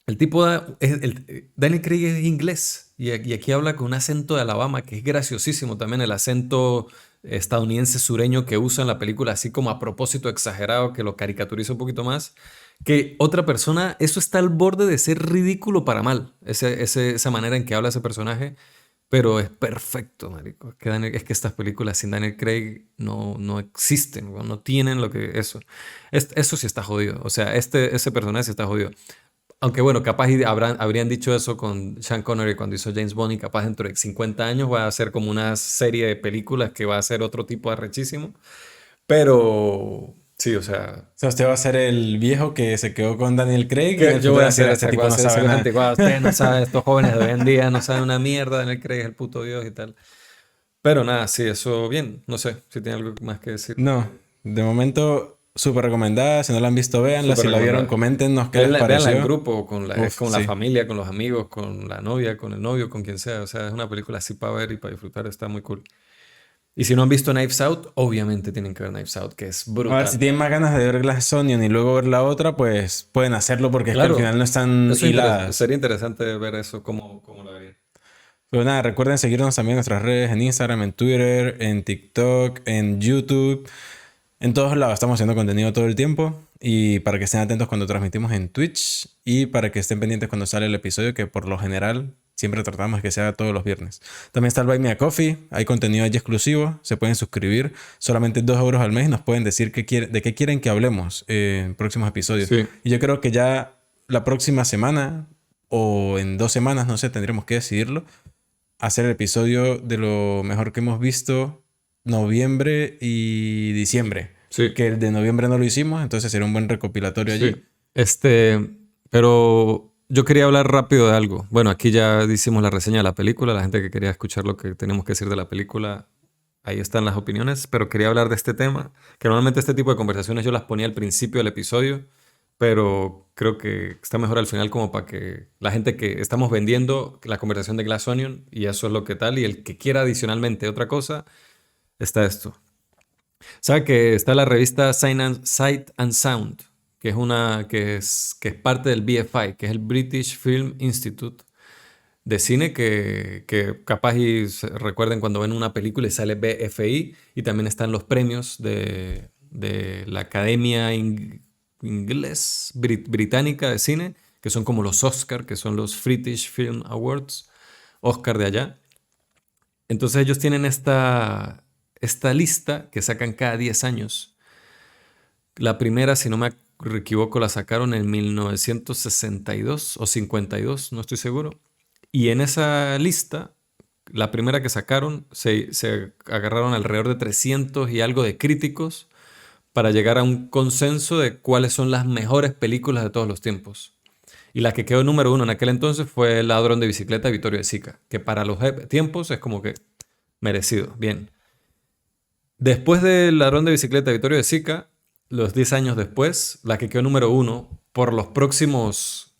Speaker 1: El tipo, Daniel Craig es inglés y aquí habla con un acento de Alabama que es graciosísimo también, el acento estadounidense sureño que usa en la película, así como a propósito exagerado, que lo caricaturiza un poquito más, que otra persona, eso está al borde de ser ridículo para mal, esa manera en que habla ese personaje, pero es perfecto, marico. Es que estas películas sin Daniel Craig no existen, no tienen lo que eso. Eso sí está jodido, o sea, ese personaje sí está jodido. Aunque bueno, capaz habrían dicho eso con Sean Connery cuando hizo James Bond y capaz dentro de 50 años va a ser como una serie de películas que va a ser otro tipo de arrechísimo. Pero sí, o sea,
Speaker 2: O sea, usted va a ser el viejo que se quedó con Daniel Craig y en
Speaker 1: que
Speaker 2: el
Speaker 1: yo
Speaker 2: futuro
Speaker 1: voy
Speaker 2: va
Speaker 1: a
Speaker 2: a decir,
Speaker 1: hacer
Speaker 2: este tipo no sabe
Speaker 1: esa
Speaker 2: nada.
Speaker 1: gente, ustedes no saben, estos jóvenes de hoy en día no saben una mierda, Daniel Craig es el puto Dios y tal. Pero nada, sí, eso bien, no sé si tiene algo más que decir.
Speaker 2: No, de momento, súper recomendada. Si no la han visto, véanla.
Speaker 1: Súper
Speaker 2: Si la vieron,
Speaker 1: recomendada.
Speaker 2: coméntenos qué les
Speaker 1: Véanla en
Speaker 2: pareció.
Speaker 1: grupo, es
Speaker 2: Uf,
Speaker 1: con la
Speaker 2: sí.
Speaker 1: familia, con los amigos, con la novia, con el novio, con quien sea. O sea, es una película así para ver y para disfrutar, está muy cool. Y si no han visto Knives Out, obviamente tienen que ver Knives Out, que es
Speaker 2: A ver, si
Speaker 1: brutal.
Speaker 2: tienen más ganas de ver Glass Onion y luego ver la otra, pues pueden hacerlo porque es que al
Speaker 1: Claro,
Speaker 2: final no están hiladas.
Speaker 1: sería interesante ver eso, cómo lo vería.
Speaker 2: Pero nada, recuerden seguirnos también en nuestras redes, en Instagram, en Twitter, en TikTok, en YouTube. En todos lados estamos haciendo contenido todo el tiempo. Y para que estén atentos cuando transmitimos en Twitch. Y para que estén pendientes cuando sale el episodio, que por lo general siempre tratamos que sea todos los viernes. También está el Buy Me a Coffee. Hay contenido allí exclusivo. Se pueden suscribir. Solamente 2 euros al mes. Y nos pueden decir de qué quieren que hablemos en próximos episodios.
Speaker 1: Sí,
Speaker 2: Y yo creo que ya la próxima semana o en 2 semanas, no sé, tendremos que decidirlo, hacer el episodio de lo mejor que hemos visto noviembre y diciembre.
Speaker 1: sí,
Speaker 2: Que el de noviembre no lo hicimos, entonces sería un buen recopilatorio allí.
Speaker 1: sí. Pero yo quería hablar rápido de algo. Bueno, aquí ya hicimos la reseña de la película. La gente que quería escuchar lo que tenemos que decir de la película, ahí están las opiniones. Pero quería hablar de este tema, que normalmente este tipo de conversaciones yo las ponía al principio del episodio, pero creo que está mejor al final como para que la gente que estamos vendiendo la conversación de Glass Onion, y eso es lo que tal, y el que quiera adicionalmente otra cosa, está esto. ¿Sabe que está la revista Sight and Sound, que es parte del BFI, que es el British Film Institute de cine, que capaz recuerden cuando ven una película y sale BFI, y también están los premios de la Academia Británica de Cine, que son como los Oscar, que son los British Film Awards, Oscar de allá. Entonces ellos tienen esta lista que sacan cada 10 años. La primera, si no me equivoco, la sacaron en 1962 o 52, no estoy seguro. Y en esa lista, la primera que sacaron, se agarraron alrededor de 300 y algo de críticos para llegar a un consenso de cuáles son las mejores películas de todos los tiempos. Y la que quedó número uno en aquel entonces fue El ladrón de bicicleta de Vittorio De Sica, que para los tiempos es como que merecido, bien. Después del ladrón de bicicleta de Vittorio De Sica, los 10 años después, la que quedó número uno por los próximos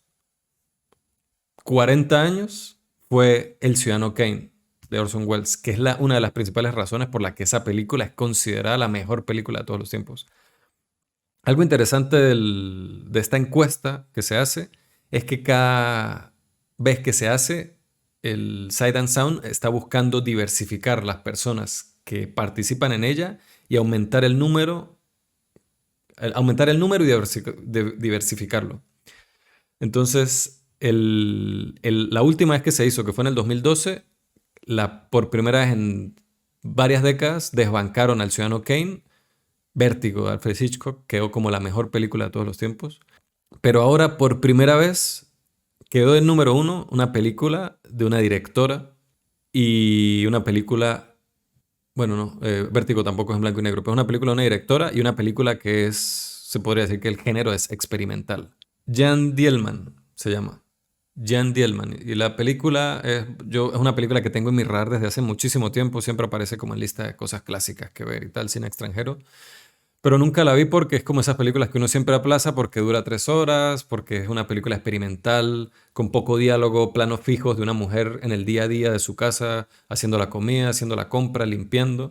Speaker 1: 40 años fue El Ciudadano Kane de Orson Welles, que es una de las principales razones por las que esa película es considerada la mejor película de todos los tiempos. Algo interesante de esta encuesta que se hace es que cada vez que se hace, el Sight and Sound está buscando diversificar las personas que participan en ella y aumentar el número y diversificarlo. Entonces, la última vez que se hizo, que fue en el 2012, por primera vez en varias décadas desbancaron al Ciudadano Kane. Vértigo de Alfred Hitchcock quedó como la mejor película de todos los tiempos. Pero ahora, por primera vez, quedó en número uno una película de una directora y una película... Bueno, no, Vértigo tampoco es en blanco y negro, pero es una película de una directora y una película que se podría decir que el género es experimental. Jan Dielman se llama. Jan Dielman. Y la película es una película que tengo en mi radar desde hace muchísimo tiempo. Siempre aparece como en lista de cosas clásicas que ver y tal, cine extranjero. Pero nunca la vi porque es como esas películas que uno siempre aplaza porque dura 3 horas, porque es una película experimental, con poco diálogo, planos fijos de una mujer en el día a día de su casa, haciendo la comida, haciendo la compra, limpiando.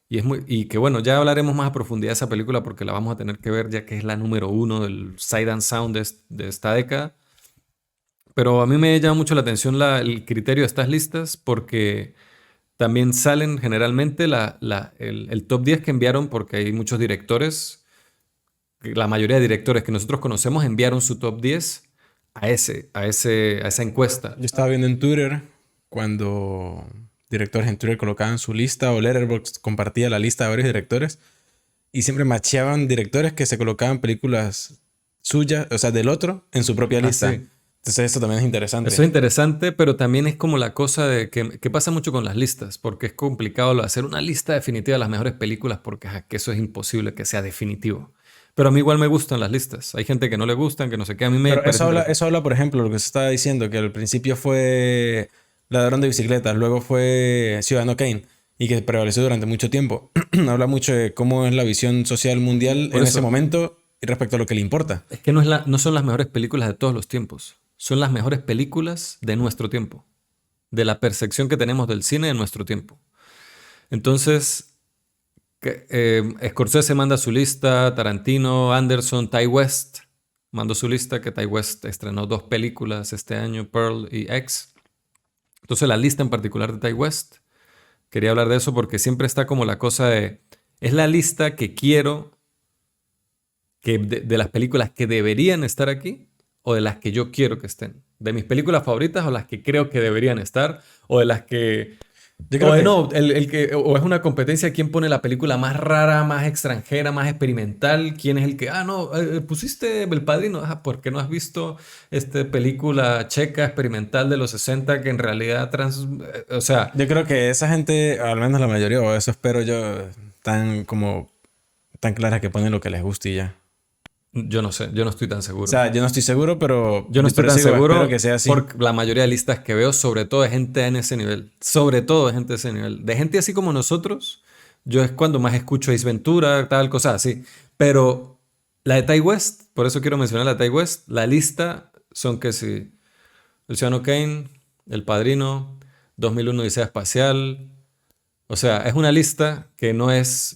Speaker 1: Y que bueno, ya hablaremos más a profundidad de esa película porque la vamos a tener que ver ya que es la número uno del Sight and Sound de esta década. Pero a mí me llama mucho la atención el criterio de estas listas porque también salen generalmente el top 10 que enviaron porque hay muchos directores, la mayoría de directores que nosotros conocemos enviaron su top 10 a esa encuesta.
Speaker 2: Yo estaba viendo en Twitter cuando directores en Twitter colocaban su lista o Letterboxd compartía la lista de varios directores y siempre macheaban directores que se colocaban películas suyas, o sea, del otro, en su propia lista.
Speaker 1: Sí.
Speaker 2: Entonces esto también es interesante.
Speaker 1: Eso es interesante, pero también es como la cosa de que pasa mucho con las listas, porque es complicado hacer una lista definitiva de las mejores películas, porque que eso es imposible que sea definitivo. Pero a mí igual me gustan las listas. Hay gente que no le gustan, que no sé qué. A mí me
Speaker 2: Pero
Speaker 1: parece
Speaker 2: eso habla, por ejemplo, lo que se estaba diciendo, que al principio fue Ladrón de Bicicletas, luego fue Ciudadano Kane, y que prevaleció durante mucho tiempo. Habla mucho de cómo es la visión social mundial
Speaker 1: Por
Speaker 2: en
Speaker 1: eso,
Speaker 2: ese momento y respecto a lo que le importa.
Speaker 1: es que no son las mejores películas de todos los tiempos. Son las mejores películas de nuestro tiempo. De la percepción que tenemos del cine de nuestro tiempo. Entonces, Scorsese manda su lista, Tarantino, Anderson, Ty West mandó su lista, que Ty West estrenó 2 películas este año, Pearl y X. Entonces la lista en particular de Ty West, quería hablar de eso porque siempre está como la cosa de, es la lista que quiero, de las películas que deberían estar aquí o de las que yo quiero que estén. De mis películas favoritas o las que creo que deberían estar o de las que...
Speaker 2: Yo creo que
Speaker 1: No, o es una competencia quién pone la película más rara, más extranjera, más experimental, quién es el que, no, pusiste El Padrino, porque no has visto esta película checa experimental de los 60 que en realidad o sea,
Speaker 2: yo creo que esa gente, al menos la mayoría, o eso espero yo, tan clara que ponen lo que les guste y ya.
Speaker 1: yo no sé, yo no estoy tan
Speaker 2: O
Speaker 1: seguro.
Speaker 2: sea, yo no estoy seguro, pero
Speaker 1: Yo no estoy tan
Speaker 2: espero
Speaker 1: seguro
Speaker 2: que sea así.
Speaker 1: por la mayoría de listas que veo, sobre todo de gente en ese nivel. Sobre todo de gente de ese nivel. De gente así como nosotros, yo es cuando más escucho Ace Ventura, tal, cosas así. Pero la de Ty West, por eso quiero mencionar la de Ty West, la lista son que sí, El Ciudadano Kane, El Padrino, 2001 Odisea Espacial. O sea, es una lista que no es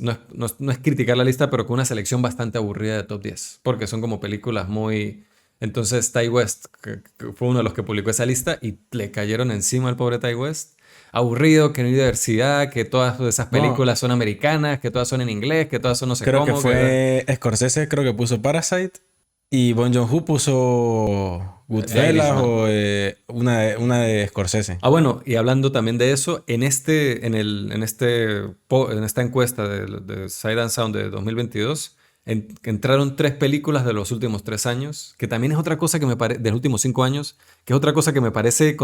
Speaker 1: criticar la lista, pero con una selección bastante aburrida de top 10. Porque son como películas muy... Entonces, Ty West, que fue uno de los que publicó esa lista, y le cayeron encima al pobre Ty West. Aburrido, que no hay diversidad, que todas esas
Speaker 2: No,
Speaker 1: películas son americanas, que todas son en inglés, que todas son no sé
Speaker 2: creo que
Speaker 1: cómo.
Speaker 2: fue Scorsese, creo que puso Parasite. Y Bong Joon-ho puso
Speaker 1: The
Speaker 2: Goodfellas
Speaker 1: Irishman.
Speaker 2: o una de Scorsese.
Speaker 1: Bueno, y hablando también de eso, en esta encuesta de Sight and Sound de 2022, entraron 3 películas de los últimos 3 años, que también es otra cosa que me parece, de los últimos 5 años, que es otra cosa que me parece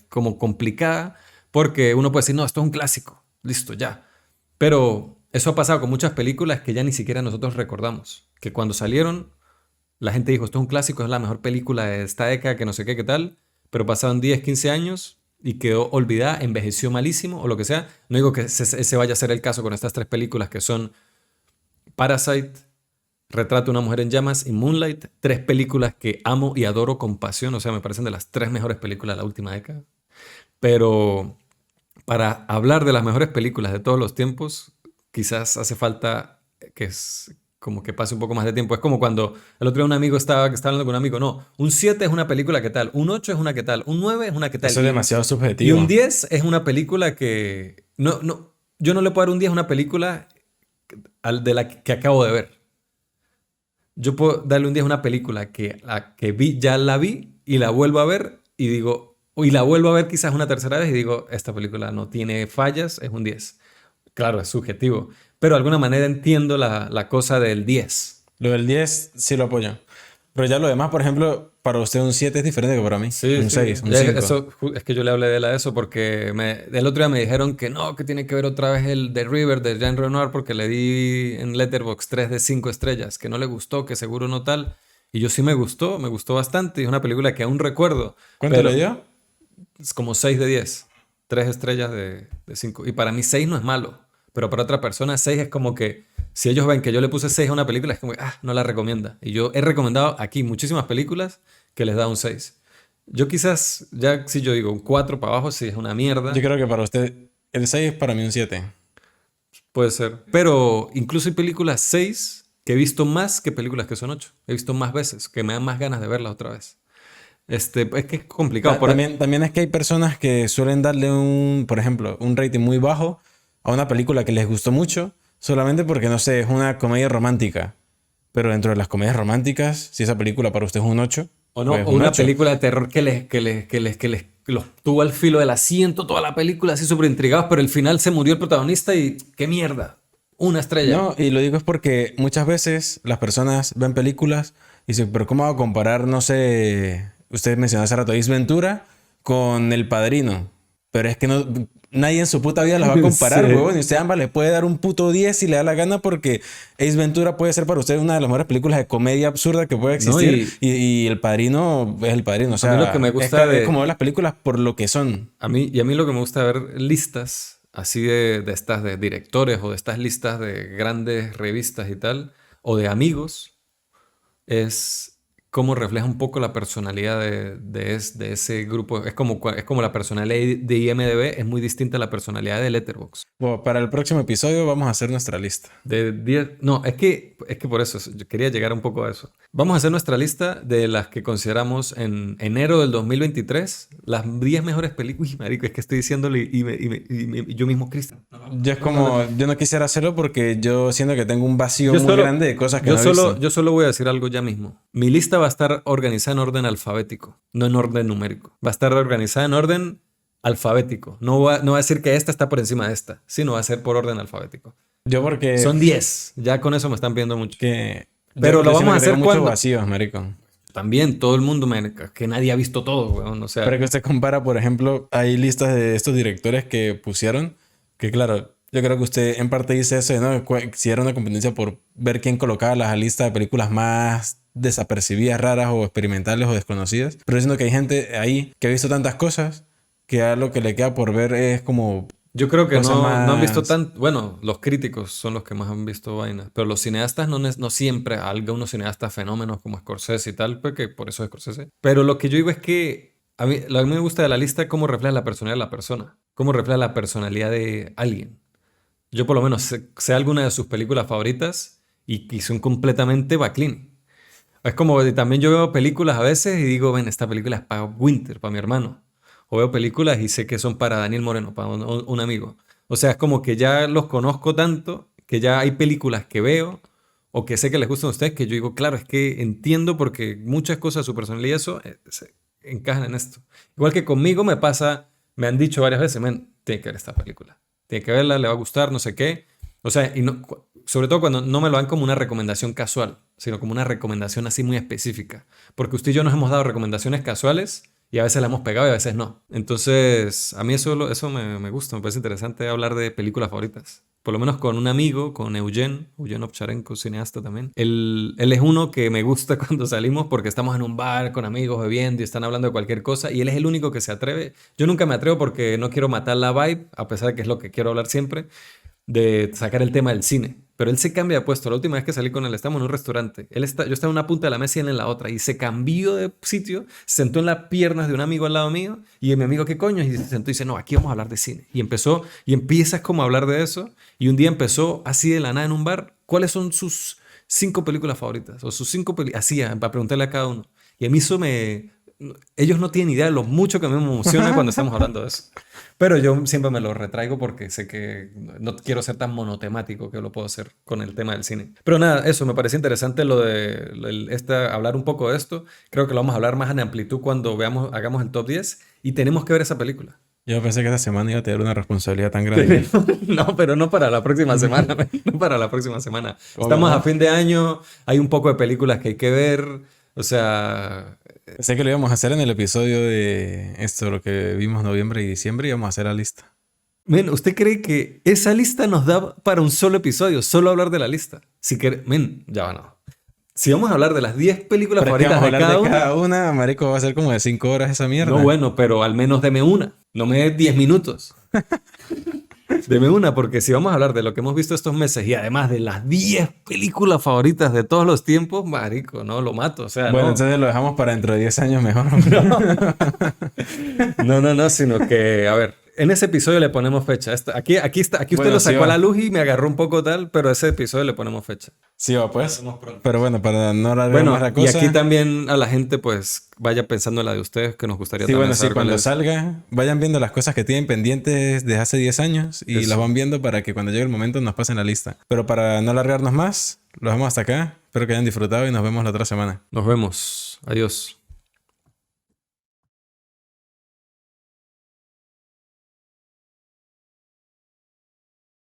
Speaker 1: como complicada, porque uno puede decir, no, esto es un clásico, listo, ya. Pero eso ha pasado con muchas películas que ya ni siquiera nosotros recordamos, que cuando salieron la gente dijo, esto es un clásico, es la mejor película de esta década, que no sé qué, qué tal, pero pasaron 10, 15 años y quedó olvidada, envejeció malísimo o lo que sea. No digo que ese vaya a ser el caso con estas 3 películas que son Parasite, Retrato de una mujer en llamas y Moonlight, 3 películas que amo y adoro con pasión, o sea, me parecen de las 3 mejores películas de la última década. Pero para hablar de las mejores películas de todos los tiempos, quizás hace falta que es como que pase un poco más de tiempo. Es como cuando el otro día un amigo estaba hablando con un amigo, no, un 7 es una película que tal, un 8 es una que tal, un 9 es una que tal.
Speaker 2: Eso es demasiado
Speaker 1: Y
Speaker 2: subjetivo.
Speaker 1: un 10 es una película que... No, yo no le puedo dar un 10 a una película de la que acabo de ver. Yo puedo darle un 10 a una película que vi, ya la vi y la vuelvo a ver y digo, y la vuelvo a ver quizás una tercera vez y digo, esta película no tiene fallas, es un 10. Claro, es subjetivo, pero de alguna manera entiendo la cosa del 10.
Speaker 2: Lo del 10 sí lo apoyo. Pero ya lo demás, por ejemplo, para usted un 7 es diferente que para mí.
Speaker 1: Sí,
Speaker 2: Un
Speaker 1: sí.
Speaker 2: 6, un 5.
Speaker 1: Es que yo le hablé de él a eso porque el otro día me dijeron que no, que tiene que ver otra vez el The River de Jean Renoir porque le di en Letterboxd 3 de 5 estrellas, que no le gustó, que seguro no tal. Y yo sí me gustó bastante. Y es una película que aún recuerdo.
Speaker 2: ¿Cuánto
Speaker 1: Pero
Speaker 2: le dio?
Speaker 1: es como 6 de 10. 3 estrellas de 5. Y para mí 6 no es malo. Pero para otra persona 6 es como que Si ellos ven que yo le puse 6 a una película, es como, no la recomienda. Y yo he recomendado aquí muchísimas películas que les da un 6. Yo quizás, ya si yo digo un 4 para abajo, si es una mierda.
Speaker 2: Yo creo que para usted el 6 es para mí un 7.
Speaker 1: Puede ser. Pero incluso hay películas 6 que he visto más que películas que son 8. He visto más veces, que me dan más ganas de verlas otra vez. Es que es complicado.
Speaker 2: También es que hay personas que suelen darle por ejemplo, un rating muy bajo a una película que les gustó mucho solamente porque, no sé, es una comedia romántica. Pero dentro de las comedias románticas, si esa película para usted es un 8,
Speaker 1: o no,
Speaker 2: pues
Speaker 1: o
Speaker 2: un
Speaker 1: una
Speaker 2: 8.
Speaker 1: película de terror que les los tuvo al filo del asiento toda la película, así súper intrigados, pero al final se murió el protagonista y ¡qué mierda! Una estrella.
Speaker 2: No, y lo digo es porque muchas veces las personas ven películas y dicen, pero ¿cómo va a comparar, no sé, usted mencionó hace rato Ace Ventura con El Padrino? Pero es que nadie en su puta vida las va a comparar,
Speaker 1: Sí.
Speaker 2: huevón. Y usted ambas le puede dar un puto 10 si le da la gana porque Ace Ventura puede ser para usted una de las mejores películas de comedia absurda que puede
Speaker 1: No,
Speaker 2: existir. Y El Padrino es El Padrino. O sea,
Speaker 1: a mí lo que me gusta
Speaker 2: es como ver las películas por lo que son.
Speaker 1: a mí lo que me gusta ver listas así de estas de directores o de estas listas de grandes revistas y tal, o de amigos, es cómo refleja un poco la personalidad de ese grupo. Es como la personalidad de IMDb es muy distinta a la personalidad de Letterboxd.
Speaker 2: Bueno, para el próximo episodio vamos a hacer nuestra lista.
Speaker 1: De 10, no, es que por eso yo quería llegar un poco a eso. Vamos a hacer nuestra lista de las que consideramos en enero del 2023 las 10 mejores películas. Uy, marico, es que estoy diciéndole y yo mismo, Cristian.
Speaker 2: Yo no quisiera hacerlo porque yo siento que tengo un vacío muy grande de cosas que no he visto.
Speaker 1: Yo solo voy a decir algo ya mismo. Mi lista va a estar organizada en orden alfabético, no en orden numérico. Va a estar organizada en orden alfabético. No va a decir que esta está por encima de esta, sino va a ser por orden alfabético.
Speaker 2: Yo porque...
Speaker 1: Son 10. Ya con eso me están pidiendo mucho.
Speaker 2: Pero lo vamos a hacer cuando... vacíos, marico.
Speaker 1: También todo el mundo, que nadie ha visto todo, weón. O sea...
Speaker 2: Pero que usted compara, por ejemplo, hay listas de estos directores que pusieron, que claro, yo creo que usted en parte dice eso, ¿no? Si era una competencia por ver quién colocaba las listas de películas más desapercibidas, raras o experimentales o desconocidas. Pero diciendo que hay gente ahí que ha visto tantas cosas que a lo que le queda por ver es como...
Speaker 1: Yo creo que no han visto tanto... Bueno, los críticos son los que más han visto vainas, pero los cineastas no siempre, algunos cineastas fenómenos como Scorsese y tal, porque por eso es Scorsese. Pero lo que yo digo es que lo que me gusta de la lista es cómo refleja la personalidad de la persona, cómo refleja la personalidad de alguien. Yo por lo menos sé alguna de sus películas favoritas y son completamente Baclini. Es como también yo veo películas a veces y digo, ven, esta película es para Winter, para mi hermano. O veo películas y sé que son para Daniel Moreno, para un amigo. O sea, es como que ya los conozco tanto que ya hay películas que veo o que sé que les gustan a ustedes que yo digo, claro, es que entiendo porque muchas cosas de su personalidad y eso se encajan en esto. Igual que conmigo me pasa, me han dicho varias veces, men, tiene que ver esta película. Tiene que verla, le va a gustar, no sé qué. O sea, y no, sobre todo cuando no me lo dan como una recomendación casual, sino como una recomendación así muy específica. Porque usted y yo nos hemos dado recomendaciones casuales y a veces la hemos pegado y a veces no. Entonces, a mí eso me gusta, me parece interesante hablar de películas favoritas. Por lo menos con un amigo, con Eugen Ovcharenko, cineasta también. Él es uno que me gusta cuando salimos porque estamos en un bar con amigos bebiendo y están hablando de cualquier cosa y él es el único que se atreve. Yo nunca me atrevo porque no quiero matar la vibe, a pesar de que es lo que quiero hablar siempre, de sacar el tema del cine. Pero él se cambia de puesto. La última vez que salí con él, estamos en un restaurante. Yo estaba en una punta de la mesa y él en la otra. Y se cambió de sitio, se sentó en las piernas de un amigo al lado mío. Y mi amigo, ¿qué coño? Y se sentó y dice, no, aquí vamos a hablar de cine. Y empiezas como a hablar de eso. Y un día empezó así de la nada en un bar. ¿Cuáles son sus 5 películas favoritas? O sus 5 películas. Así, para preguntarle a cada uno. Y a mí ellos no tienen idea de lo mucho que me emociona cuando estamos hablando de eso. Pero yo siempre me lo retraigo porque sé que no quiero ser tan monotemático que lo puedo hacer con el tema del cine. Pero nada, eso me parece interesante lo de hablar un poco de esto. Creo que lo vamos a hablar más en amplitud cuando hagamos el top 10 y tenemos que ver esa película.
Speaker 2: Yo pensé que esta semana iba a tener una responsabilidad tan grande.
Speaker 1: No, pero no para la próxima semana. No para la próxima semana. Estamos a fin de año, hay un poco de películas que hay que ver. O sea...
Speaker 2: Sé que lo íbamos a hacer en el episodio de esto, lo que vimos noviembre y diciembre, y íbamos a hacer la lista.
Speaker 1: Men, ¿usted cree que esa lista nos da para un solo episodio? Solo hablar de la lista. Ya va, no. Si vamos a hablar de las 10 películas favoritas de cada
Speaker 2: una, marico, va a ser como de 5 horas esa mierda.
Speaker 1: No, bueno, pero al menos deme una. No me dé 10 minutos. Deme una, porque si vamos a hablar de lo que hemos visto estos meses y además de las 10 películas favoritas de todos los tiempos, marico, no, lo mato. O sea,
Speaker 2: Bueno,
Speaker 1: no.
Speaker 2: entonces lo dejamos para dentro de 10 años mejor.
Speaker 1: No, sino que, a ver, en ese episodio le ponemos fecha. Aquí usted
Speaker 2: Bueno,
Speaker 1: lo
Speaker 2: sí
Speaker 1: sacó a
Speaker 2: va.
Speaker 1: la luz y me agarró un poco tal, pero a ese episodio le ponemos fecha.
Speaker 2: Sí va, pues.
Speaker 1: Hacemos pronto.
Speaker 2: Pero bueno, para no alargar
Speaker 1: Bueno,
Speaker 2: más la
Speaker 1: y aquí
Speaker 2: cosa.
Speaker 1: también a la gente, pues, vaya pensando en la de ustedes, que nos gustaría
Speaker 2: Sí,
Speaker 1: también
Speaker 2: bueno, sí,
Speaker 1: saber cuál
Speaker 2: cuando
Speaker 1: es.
Speaker 2: salga, vayan viendo las cosas que tienen pendientes desde hace 10 años y
Speaker 1: Eso.
Speaker 2: las van viendo para que cuando llegue el momento nos pasen la lista. Pero para no alargarnos más, los dejamos hasta acá. Espero que hayan disfrutado y nos vemos la otra semana.
Speaker 1: Nos vemos. Adiós.